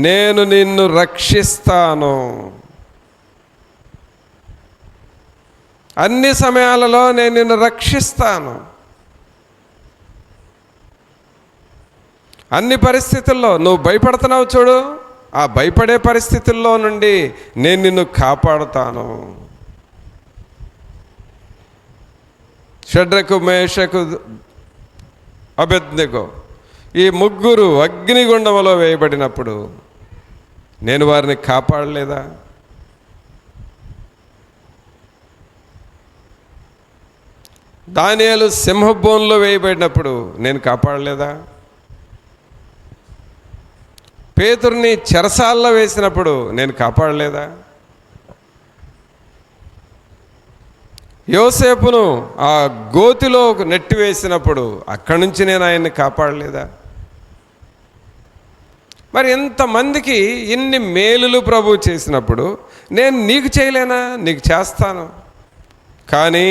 నేను నిన్ను రక్షిస్తాను. అన్ని సమయాలలో నేను నిన్ను రక్షిస్తాను. అన్ని పరిస్థితుల్లో నువ్వు భయపడుతున్నావు చూడు, ఆ భయపడే పరిస్థితుల్లో నుండి నేను నిన్ను కాపాడుతాను. షడ్రకు, మేషకు, అబేద్నెగో ఈ ముగ్గురు అగ్నిగుండములో వేయబడినప్పుడు నేను వారిని కాపాడలేదా? దానియేలు సింహబోన్లో వేయబడినప్పుడు నేను కాపాడలేదా? పేతురుని చెరసాల్లో వేసినప్పుడు నేను కాపాడలేదా? యోసేపును ఆ గోతిలో నెట్టివేసినప్పుడు అక్కడి నుంచి నేను ఆయన్ని కాపాడలేదా? మరి ఇంతమందికి ఇన్ని మేలులు ప్రభు చేసినప్పుడు నేను నీకు చేయలేనా? నీకు చేస్తాను. కానీ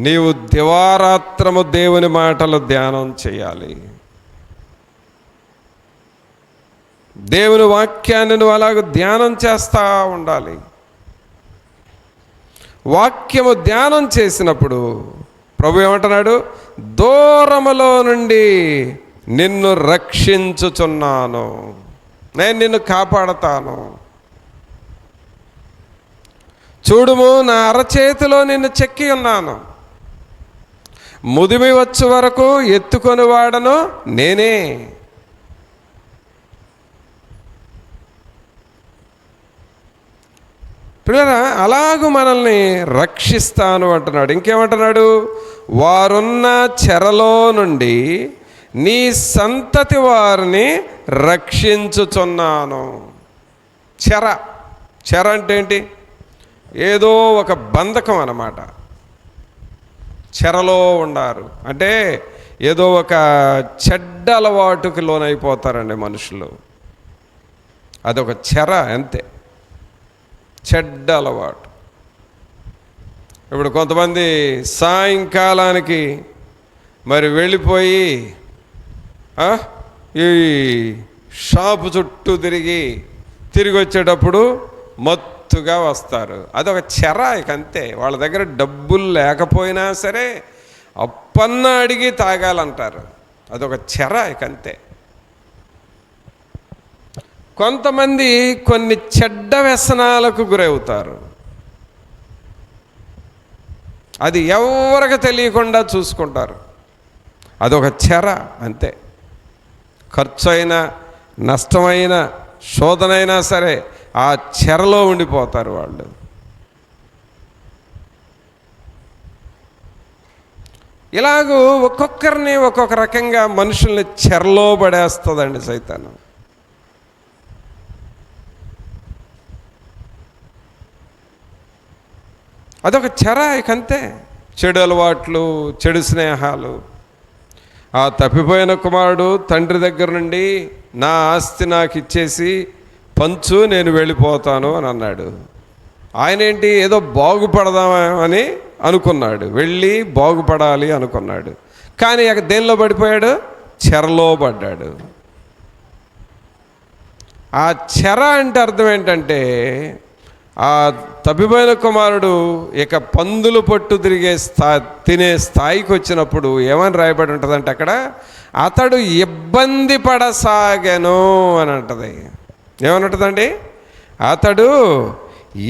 నీవు దివారాత్రము దేవుని మాటలు ధ్యానం చేయాలి. దేవుని వాక్యాన్ని నువ్వు అలాగ ధ్యానం చేస్తూ ఉండాలి. వాక్యము ధ్యానం చేసినప్పుడు ప్రభు ఏమంటున్నాడు? దూరములో నుండి నిన్ను రక్షించుచున్నాను, నేను నిన్ను కాపాడతాను. చూడుము, నా అరచేతిలో నిన్ను చెక్కి ఉన్నాను, ముదిమి వచ్చు వరకు ఎత్తుకొని వాడను నేనే. పిల్లరా, అలాగూ మనల్ని రక్షిస్తాను అంటున్నాడు. ఇంకేమంటున్నాడు? వారున్న చెరలో నుండి నీ సంతతి వారిని రక్షించుచున్నాను. చెర, చెర అంటే ఏంటి? ఏదో ఒక బంధకం అన్నమాట. చెరలో ఉండారు అంటే ఏదో ఒక చెడ్డ అలవాటుకి లోనైపోతారండి మనుషులు. అదొక చెర, అంతే, చెడ్డ అలవాటు. ఇప్పుడు కొంతమంది సాయంకాలానికి మరి వెళ్ళిపోయి ఈ షాపు చుట్టూ తిరిగి వచ్చేటప్పుడు మత్తుగా వస్తారు. అదొక చెర, ఇక అంతే. వాళ్ళ దగ్గర డబ్బులు లేకపోయినా సరే అప్పన్న అడిగి తాగాలంటారు. అదొక చెర, ఇక అంతే. కొంతమంది కొన్ని చెడ్డ వ్యసనాలకు గురవుతారు. అది ఎవరికి తెలియకుండా చూసుకుంటారు. అదొక చెర, అంతే. ఖర్చు అయినా, నష్టమైన, శోధనైనా సరే ఆ చెరలో ఉండిపోతారు వాళ్ళు. ఇలాగూ ఒక్కొక్కరిని ఒక్కొక్క రకంగా మనుషుల్ని చెరలో పడేస్తుందండి సైతాను. అదొక చెర, ఇకంతే. చెడు అలవాట్లు, చెడు స్నేహాలు. ఆ తప్పిపోయిన కుమారుడు తండ్రి దగ్గర నుండి నా ఆస్తి నాకు ఇచ్చేసి పంచు, నేను వెళ్ళిపోతాను అని అన్నాడు. ఆయన ఏంటి, ఏదో బాగుపడదామని అనుకున్నాడు, వెళ్ళి బాగుపడాలి అనుకున్నాడు. కానీ దేనిలో పడిపోయాడు? చెరలో పడ్డాడు. ఆ చెర అంటే అర్థం ఏంటంటే, ఆ తప్పిపోయిన కుమారుడు ఇక పందులు పట్టు తినే స్థాయికి వచ్చినప్పుడు ఏమని రాయబడి ఉంటుందంటే అక్కడ, అతడు ఇబ్బంది పడసాగెను అని అంటది. ఏమని ఉంటుందండి? అతడు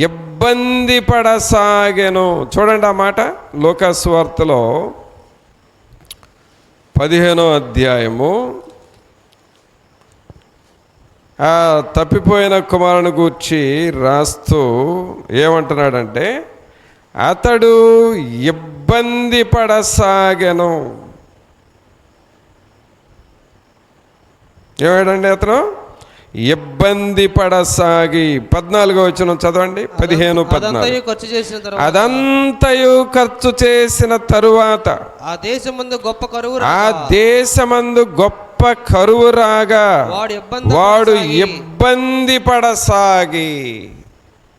ఇబ్బంది పడసాగెను. చూడండి ఆ మాట లూకా సువార్తలో 15వ అధ్యాయము. ఆ తప్పిపోయిన కుమారుని గూర్చి రాస్తూ ఏమంటున్నాడంటే, అతడు ఇబ్బంది పడసాగెను. ఏమాడండి అతను? ఇబ్బంది పడసాగి. 14వ వచనం చదవండి. 15:14. అదంతయు ఖర్చు చేసిన తరువాత ఆ దేశమందు గొప్ప కరువు రాగా వాడు ఇబ్బంది పడసాగి.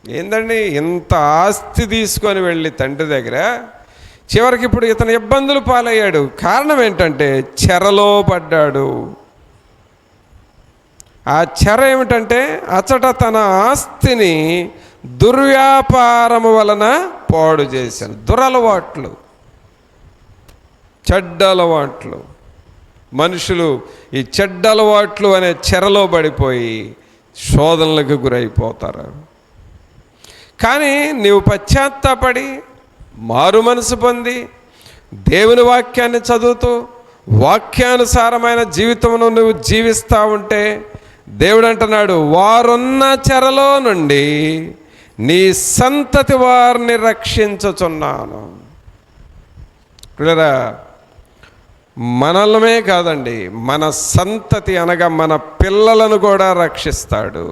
ఏందండి, ఇంత ఆస్తి తీసుకొని వెళ్ళి తండ్రి దగ్గర చివరికి ఇప్పుడు ఇతను ఇబ్బందులు పాలయ్యాడు. కారణం ఏంటంటే చెరలో పడ్డాడు. ఆ చెర ఏమిటంటే, అచట తన ఆస్తిని దుర్వ్యాపారము వలన పాడు చేశాను. దురలవాట్లు, చెడ్డలవాట్లు. మనుషులు ఈ చెడ్డలవాట్లు అనే చెరలో పడిపోయి శోధనలకు గురైపోతారు. కానీ నీవు పశ్చాత్తాపడి మారు మనసు పొంది దేవుని వాక్యాన్ని చదువుతూ వాక్యానుసారమైన జీవితమును నువ్వు జీవిస్తూ ఉంటే దేవుడు అంటున్నాడు, వారున్న చెరలో నుండి నీ సంతతి వారిని రక్షించుచున్నాను. మనల్నే కాదండి, మన సంతతి అనగా మన పిల్లలను కూడా రక్షిస్తాడు.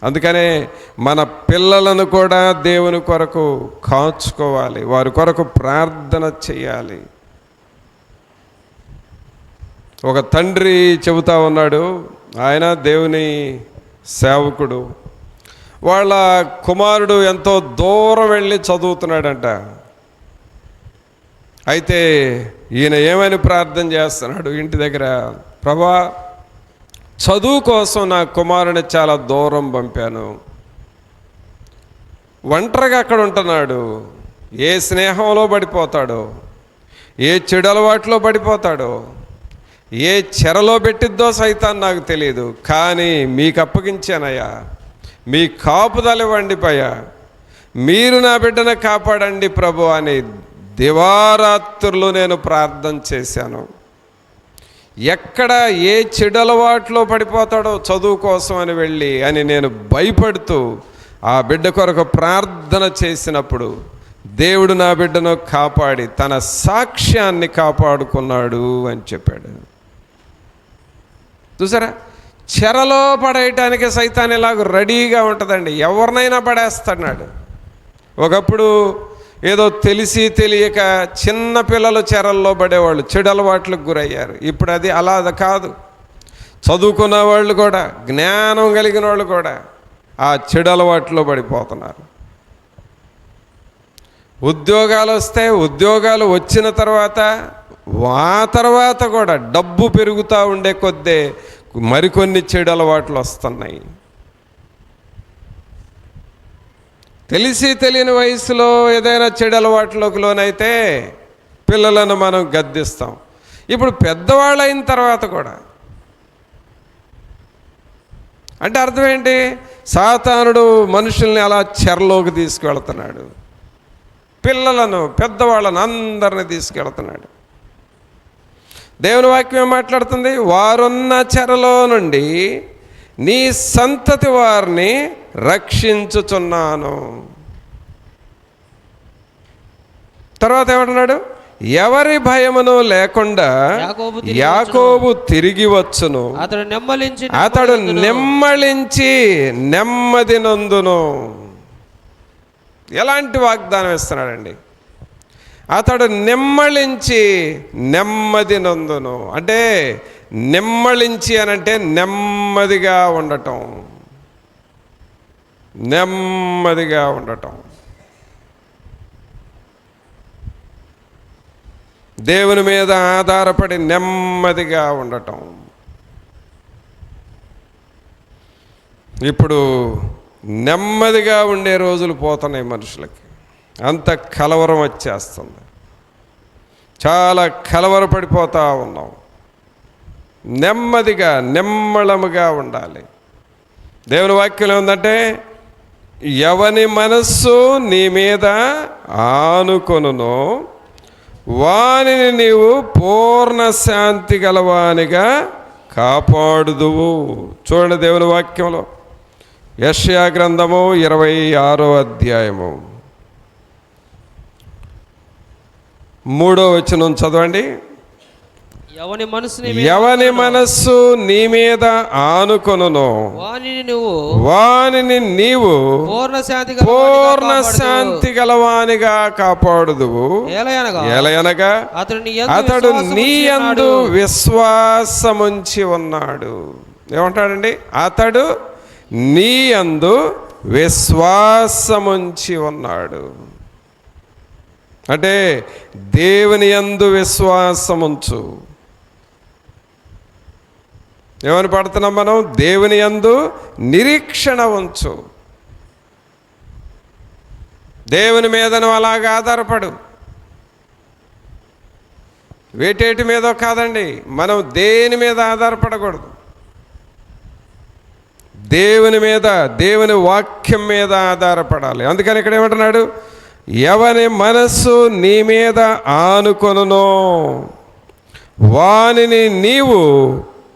అందుకనే మన పిల్లలను కూడా దేవుని కొరకు కాచుకోవాలి, వారి కొరకు ప్రార్థన చేయాలి. ఒక తండ్రి చెబుతా ఉన్నాడు, ఆయన దేవుని సేవకుడు. వాళ్ళ కుమారుడు ఎంతో దూరం వెళ్ళి చదువుతున్నాడంట. అయితే ఈయన ఏమని ప్రార్థన చేస్తున్నాడు ఇంటి దగ్గర, ప్రభా చదువు కోసం నా కుమారుని చాలా దూరం పంపాను, ఒంటరిగా అక్కడ ఉంటున్నాడు, ఏ స్నేహంలో పడిపోతాడో, ఏ చెడు అలవాట్లో పడిపోతాడో, ఏ చెరలో పెట్టిద్దో సైతాన్ నాకు తెలియదు, కానీ మీకు అప్పగించానయ్యా, మీ కాపుదల ఇవ్వండిపోయా, మీరు నా బిడ్డను కాపాడండి ప్రభు అని దివారాత్రులు నేను ప్రార్థన చేశాను. ఎక్కడ ఏ చెడు అలవాట్లో పడిపోతాడో చదువు కోసం అని వెళ్ళి అని నేను భయపడుతూ ఆ బిడ్డ కొరకు ప్రార్థన చేసినప్పుడు దేవుడు నా బిడ్డను కాపాడి తన సాక్ష్యాన్ని కాపాడుకున్నాడు అని చెప్పాడు. చూసారా, చెరలో పడేయటానికి సైతాన్ ఇలాగ రెడీగా ఉంటుందండి. ఎవరినైనా పడేస్తున్నాడు. ఒకప్పుడు ఏదో తెలిసి తెలియక చిన్న పిల్లలు చెరల్లో పడేవాళ్ళు, చెడు అలవాట్లకు గురయ్యారు. ఇప్పుడు అది అలా కాదు. చదువుకున్న వాళ్ళు కూడా, జ్ఞానం కలిగిన వాళ్ళు కూడా ఆ చెడు అలవాట్లో పడిపోతున్నారు. ఉద్యోగాలు వస్తే, ఉద్యోగాలు వచ్చిన తర్వాత ఆ తర్వాత కూడా డబ్బు పెరుగుతూ ఉండే కొద్దే మరికొన్ని చెడు అలవాట్లు వస్తున్నాయి. తెలిసి తెలియని వయసులో ఏదైనా చెడు అలవాట్లోకి లోనైతే పిల్లలను మనం గద్దిస్తాం. ఇప్పుడు పెద్దవాళ్ళు అయిన తర్వాత కూడా అంటే అర్థం ఏంటి? సాతానుడు మనుషుల్ని అలా చెరలోకి తీసుకువెళ్తున్నాడు, పిల్లలను పెద్దవాళ్ళను అందరిని తీసుకెళ్తున్నాడు. దేవుని వాక్యం మాట్లాడుతుంది, వారున్న చెరలో నుండి నీ సంతతి వారిని రక్షించుచున్నాను. తర్వాత ఏమంటున్నాడు? ఎవరి భయమును లేకుండా యాకోబు తిరిగి వచ్చును, అతడు నెమ్మళించి నెమ్మది నొందును. ఎలాంటి వాగ్దానం ఇస్తున్నాడండి? అతడు నెమ్మళించి నెమ్మది నొందును. అంటే నెమ్మళించి అనంటే నెమ్మదిగా ఉండటం, నెమ్మదిగా ఉండటం. దేవుని మీద ఆధారపడి నెమ్మదిగా ఉండటం. ఇప్పుడు నెమ్మదిగా ఉండే రోజులు పోతున్నాయి మనుషులకి. అంత కలవరం వచ్చేస్తుంది. చాలా కలవరపడిపోతూ ఉన్నాం. నెమ్మదిగా నిమ్మళముగా ఉండాలి. దేవుని వాక్యం ఏముందంటే, ఎవని మనస్సు నీ మీద ఆనుకొనునో వానిని నీవు పూర్ణ శాంతి గలవానిగా కాపాడుదువు. చూడండి దేవుని వాక్యంలో యెషయా గ్రంథము 26వ అధ్యాయము 3వ వచనం చదవండి. ఎవని మనస్సు నీ మీద ఆనుకొనునో వానిని నీవు పూర్ణ శాంతి గలవానిగా కాపాడుదువు. ఎలయనగా అతడు నీ యందు విశ్వాసముంచి ఉన్నాడు. ఏమంటాడండి? అతడు నీ యందు విశ్వాసముంచి ఉన్నాడు. అంటే దేవుని యందు విశ్వాసముంచు. ఏమని పడుతున్నాం మనం? దేవుని యందు నిరీక్షణ ఉంచు. దేవుని మీద నువ్వు అలాగ ఆధారపడు. వేటేటి మీదో కాదండి, మనం దేని మీద ఆధారపడకూడదు. దేవుని మీద, దేవుని వాక్యం మీద ఆధారపడాలి. అందుకని ఇక్కడ ఏమంటున్నాడు? ఎవని మనస్సు నీ మీద ఆనుకొనునో వానిని నీవు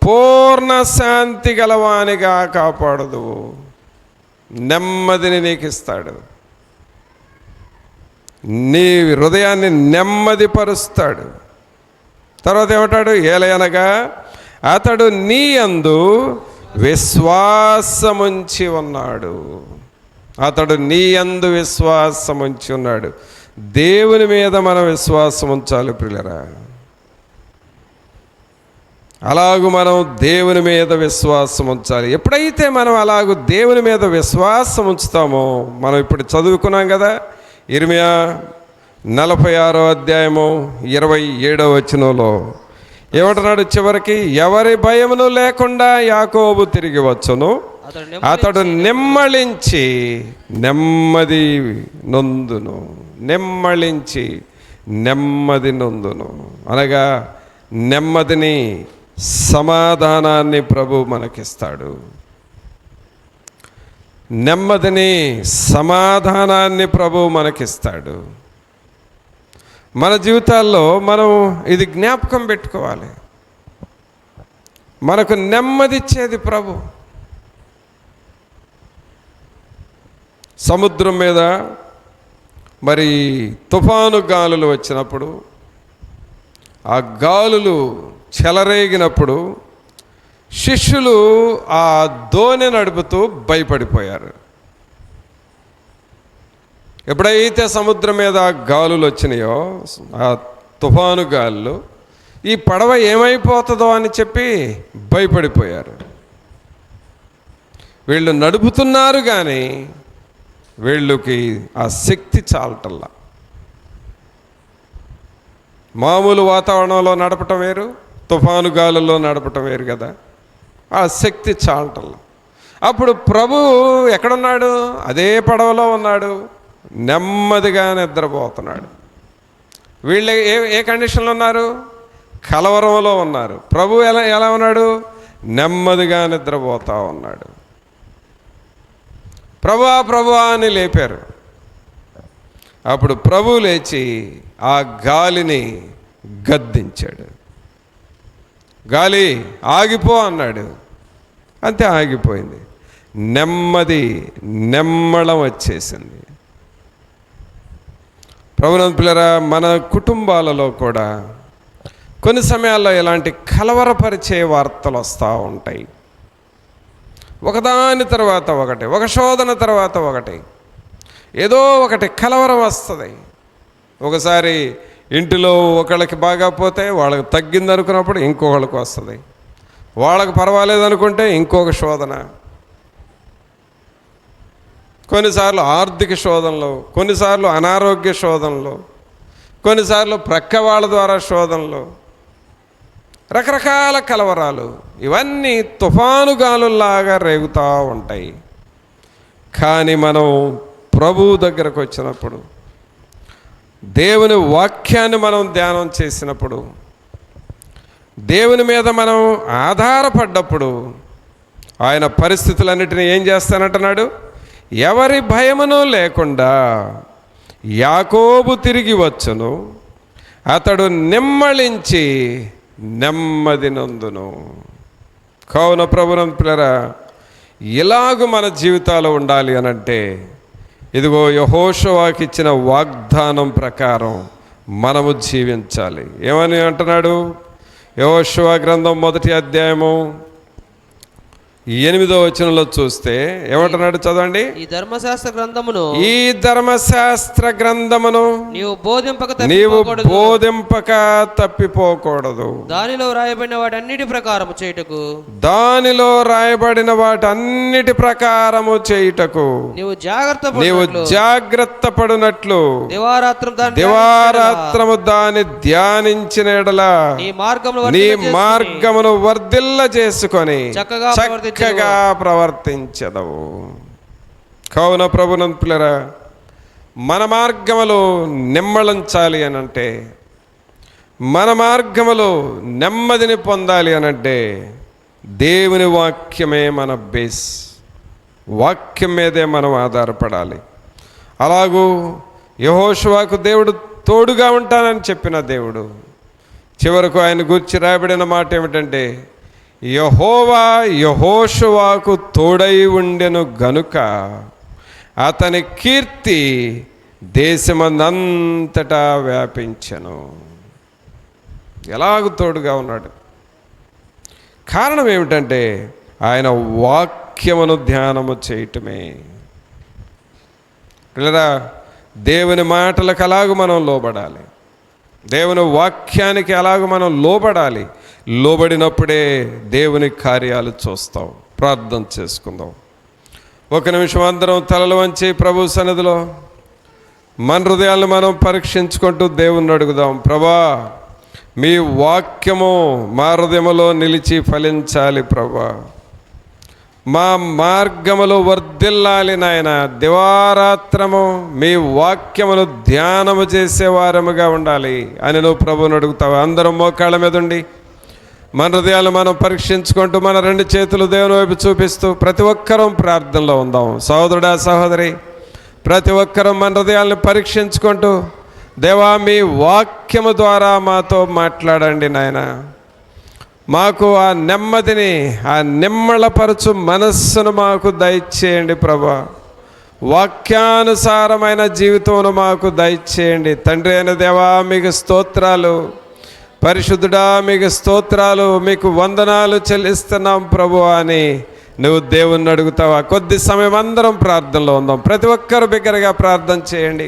పూర్ణ శాంతి గలవానిగా కాపాడుదువు. నెమ్మదిని నీకు ఇస్తాడు. నీ హృదయాన్ని నెమ్మదిపరుస్తాడు. తర్వాత ఏమంటాడు? ఏలయనగా అతడు నీ యందు విశ్వాసముంచి ఉన్నాడు. అతడు నీ యందు విశ్వాసముంచి ఉన్నాడు. దేవుని మీద మనం విశ్వాసం ఉంచాలి ప్రియులరా. అలాగూ మనం దేవుని మీద విశ్వాసం ఉంచాలి. ఎప్పుడైతే మనం అలాగూ దేవుని మీద విశ్వాసం ఉంచుతామో, మనం ఇప్పుడు చదువుకున్నాం కదా, ఇర్మియా 46వ అధ్యాయము 27వ వచనంలో ఏమంటున్నాడు? చివరికి ఎవరి భయమును లేకుండా యాకోబు తిరిగి వచ్చును, అతడు నెమ్మళించి నెమ్మది నొందును. నెమ్మళించి నెమ్మది నొందును అనగా నెమ్మదిని, సమాధానాన్ని ప్రభు మనకిస్తాడు. నెమ్మదిని, సమాధానాన్ని ప్రభు మనకిస్తాడు. మన జీవితాల్లో మనం ఇది జ్ఞాపకం పెట్టుకోవాలి. మనకు నెమ్మదిచ్చేది ప్రభు. సముద్రం మీద మరి తుఫాను గాలులు వచ్చినప్పుడు, ఆ గాలులు చెలరేగినప్పుడు శిష్యులు ఆ దోణి నడుపుతూ భయపడిపోయారు. ఎప్పుడైతే సముద్రం మీద గాలులు వచ్చినాయో, ఆ తుఫాను గాలులు, ఈ పడవ ఏమైపోతుందో అని చెప్పి భయపడిపోయారు. వీళ్ళు నడుపుతున్నారు కానీ వీళ్ళకి ఆ శక్తి చాలటల్లా. మామూలు వాతావరణంలో నడపటం వేరు, తుఫాను గాలుల్లో నడపటం వేరు కదా. ఆ శక్తి చాలటల్లా. అప్పుడు ప్రభు ఎక్కడున్నాడు? అదే పడవలో ఉన్నాడు, నెమ్మదిగా నిద్రపోతున్నాడు. వీళ్ళు ఏ కండిషన్లో ఉన్నారు? కలవరంలో ఉన్నారు. ప్రభు ఎలా ఉన్నాడు? నెమ్మదిగా నిద్రపోతూ ఉన్నాడు. ప్రభువా ప్రభువా అని లేపారు. అప్పుడు ప్రభు లేచి ఆ గాలిని గద్దించాడు. గాలి ఆగిపో అన్నాడు. అంతే, ఆగిపోయింది. నెమ్మది, నెమ్మళం వచ్చేసింది. ప్రభునందు పిల్లరా, మన కుటుంబాలలో కూడా కొన్ని సమయాల్లో ఇలాంటి కలవరపరిచే వార్తలు వస్తూ ఉంటాయి. ఒకదాని తర్వాత ఒకటి, ఒక శోధన తర్వాత ఒకటి, ఏదో ఒకటి కలవరం వస్తుంది. ఒకసారి ఇంటిలో ఒకళ్ళకి బాగా పోతే వాళ్ళకి తగ్గింది అనుకున్నప్పుడు ఇంకొకళ్ళకి వస్తుంది. వాళ్ళకి పర్వాలేదు అనుకుంటే ఇంకొక శోధన. కొన్నిసార్లు ఆర్థిక శోధనలు, కొన్నిసార్లు అనారోగ్య శోధనలు, కొన్నిసార్లు ప్రక్క వాళ్ళ ద్వారా శోధనలు. రకరకాల కలవరాలు, ఇవన్నీ తుఫాను గాలుల్లాగా రేగుతూ ఉంటాయి. కానీ మనం ప్రభువు దగ్గరకు వచ్చినప్పుడు, దేవుని వాక్యాన్ని మనం ధ్యానం చేసినప్పుడు, దేవుని మీద మనం ఆధారపడ్డప్పుడు ఆయన పరిస్థితులన్నిటిని ఏం చేస్తానంటున్నాడు? ఎవరి భయమును లేకుండా యాకోబు తిరిగి వచ్చును, అతడు నిమ్మళించి నెమ్మది నందును. కావున ప్రభువునందు పిల్లరా, ఇలాగూ మన జీవితాలు ఉండాలి అనంటే, ఇదిగో యెహోషువకి ఇచ్చిన వాగ్దానం ప్రకారం మనము జీవించాలి. ఏమని అంటున్నాడు? యెహోషువ గ్రంథం 1వ అధ్యాయము 8వ వచనంలో చూస్తే ఏమంటున్నాడు? చదవండి. ఈ ధర్మశాస్త్ర గ్రంథమును నీవు బోధింపక తప్పిపోకూడదు. దానిలో రాయబడిన వాటన్నిటి ప్రకారము చేయుటకు నీవు జాగ్రత్త పడునట్లు దివారాత్రము దాన్ని ధ్యానించిన ఎడల నీ మార్గమును వర్ధిల్ల చేసుకొని చక్కగా ప్రవర్తించదవు. కావున ప్రభువునందు పిల్లరా, మన మార్గములో నిమ్మళించాలి అనంటే, మన మార్గములో నెమ్మదిని పొందాలి అనంటే దేవుని వాక్యమే మన బేస్. వాక్యం మీదే మనం ఆధారపడాలి. అలాగూ యెహోషువకు దేవుడు తోడుగా ఉంటానని చెప్పిన దేవుడు చివరకు ఆయన గురించి రాయబడిన మాట ఏమిటంటే, యెహోవా యెహోషువకు తోడై ఉండెను గనుక అతని కీర్తి దేశమందంతటా వ్యాపించెను. ఎలాగ తోడుగా ఉన్నాడు? కారణం ఏమిటంటే ఆయన వాక్యమును ధ్యానము చేయటమే. పిల్లరా, దేవుని మాటలకు అలాగూ మనం లోబడాలి. దేవుని వాక్యానికి అలాగూ మనం లోబడాలి. లోబడినప్పుడే దేవుని కార్యాలు చూస్తాం. ప్రార్థన చేసుకుందాం. ఒక నిమిషం అందరం తలలు వంచి ప్రభు సన్నిధిలో మన హృదయాలను మనం పరీక్షించుకుంటూ దేవుణ్ణి అడుగుదాం. ప్రభా, మీ వాక్యము మా హృదయములో నిలిచి ఫలించాలి. ప్రభా, మా మార్గములు వర్ధిల్లాలి నాయన. దివారాత్రము మీ వాక్యమును ధ్యానము చేసేవారముగా ఉండాలి అని నువ్వు ప్రభువుని అడుగుతావు. అందరం మోకాళ్ళ మీద ఉండి మన హృదయాలు మనం పరీక్షించుకుంటూ మన 2 చేతులు దేవుని వైపు చూపిస్తూ ప్రతి ఒక్కరం ప్రార్థనలో ఉందాం. సహోదరుడా, సహోదరి, ప్రతి ఒక్కరం మన హృదయాలను పరీక్షించుకుంటూ, దేవా మీ వాక్యము ద్వారా మాతో మాట్లాడండి నాయన. మాకు ఆ నెమ్మదిని, ఆ నిమ్మళపరచు మనస్సును మాకు దయచేయండి ప్రభా. వాక్యానుసారమైన జీవితమును మాకు దయచేయండి. తండ్రి అయిన దేవా, మీకు స్తోత్రాలు. పరిశుద్ధుడా, మీకు స్తోత్రాలు, మీకు వందనాలు చెల్లిస్తున్నాం ప్రభు అని నువ్వు దేవుణ్ణి అడుగుతావా? కొద్ది సమయం అందరం ప్రార్థనలో ఉందాం. ప్రతి ఒక్కరు బిగ్గరగా ప్రార్థన చేయండి.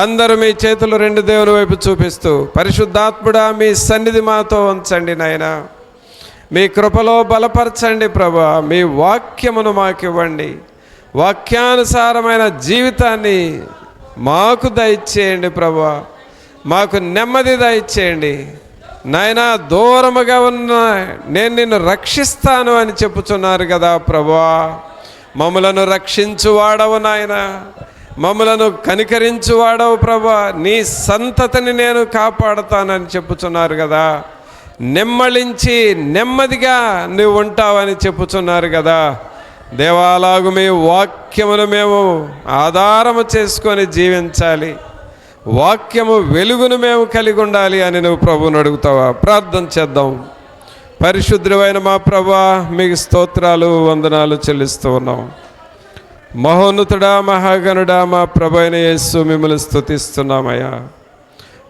అందరూ మీ చేతులు 2 దేవుని వైపు చూపిస్తూ, పరిశుద్ధాత్ముడా మీ సన్నిధి మాతో ఉంచండి నాయన. మీ కృపలో బలపరచండి ప్రభా. మీ వాక్యమును మాకు ఇవ్వండి. వాక్యానుసారమైన జీవితాన్ని మాకు దయచేయండి ప్రభా. మాకు నెమ్మది దయచేయండి నాయన. దూరముగా ఉన్న నేను నిన్ను రక్షిస్తాను అని చెప్పుచున్నారు కదా ప్రభా. మమ్ములను రక్షించువాడవు నాయన, మమ్ములను కనికరించువాడవు ప్రభా. నీ సంతతిని నేను కాపాడుతానని చెప్పుచున్నారు కదా. నిమ్మళించి నెమ్మదిగా నువ్వు ఉంటావని చెప్పుచున్నారు కదా. దేవాలాగు మీ వాక్యమును మేము ఆధారము చేసుకొని జీవించాలి. వాక్యము వెలుగును మేము కలిగి ఉండాలి అని నువ్వు ప్రభువుని అడుగుతావా? ప్రార్థన చేద్దాం. పరిశుద్ధుడైన మా ప్రభువా, మీకు స్తోత్రాలు, వందనాలు చెల్లిస్తూ ఉన్నాం. మహోన్నతుడా, మహాగణుడా, మా ప్రభు అయిన యేసు, మిమ్మల్ని స్తుతిస్తున్నామయ్యా.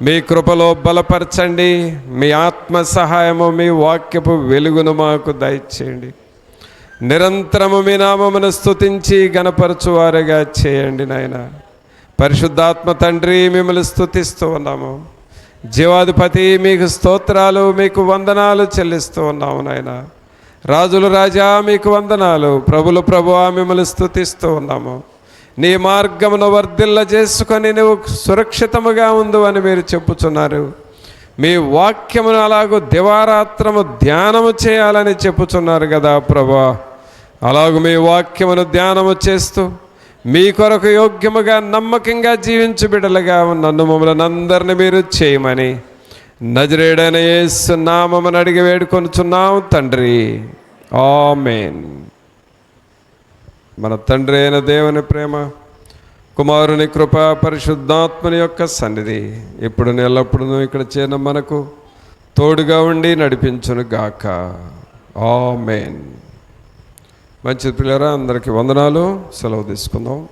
మీ కృపలో బలపరచండి. మీ ఆత్మ సహాయము, మీ వాక్యపు వెలుగును మాకు దయచేయండి. నిరంతరము మీ నామమును స్తుతించి గణపరచువారుగా చేయండి నాయన. పరిశుద్ధాత్మ తండ్రి, మిమ్మల్ని స్తుతిస్తూ ఉన్నాము. జీవాధిపతి, మీకు స్తోత్రాలు, మీకు వందనాలు చెల్లిస్తూ ఉన్నాము నాయన. రాజుల రాజా, మీకు వందనాలు. ప్రభులు ప్రభువా, మిమ్మల్ని స్తుతిస్తూ ఉన్నాము. నీ మార్గమును వర్ధిల్ల చేసుకొని నువ్వు సురక్షితముగా ఉండు అని మీరు చెప్పుచున్నారు. మీ వాక్యమును అలాగూ దివారాత్రము ధ్యానము చేయాలని చెప్పుచున్నారు కదా ప్రభా. అలాగూ మీ వాక్యమును ధ్యానము చేస్తూ మీ కొరకు యోగ్యముగా నమ్మకంగా జీవించు బిడ్డలుగా నన్ను మమ్మల్ని అందరిని మీరు చేయమని నజరేయుడైన యేసు నామమున అడిగి వేడుకొనుచున్నాం తండ్రి. ఆమేన్. మన తండ్రి అయిన దేవుని ప్రేమ, కుమారుని కృప, పరిశుద్ధాత్మని యొక్క సన్నిధి ఇప్పుడు ఎల్లప్పుడూ ఇక్కడ చేరిన మనకు తోడుగా ఉండి నడిపించును గాక. ఆమేన్. మంచిది పిల్లరా, అందరికీ వందనాలు. సెలవు తీసుకుందాం.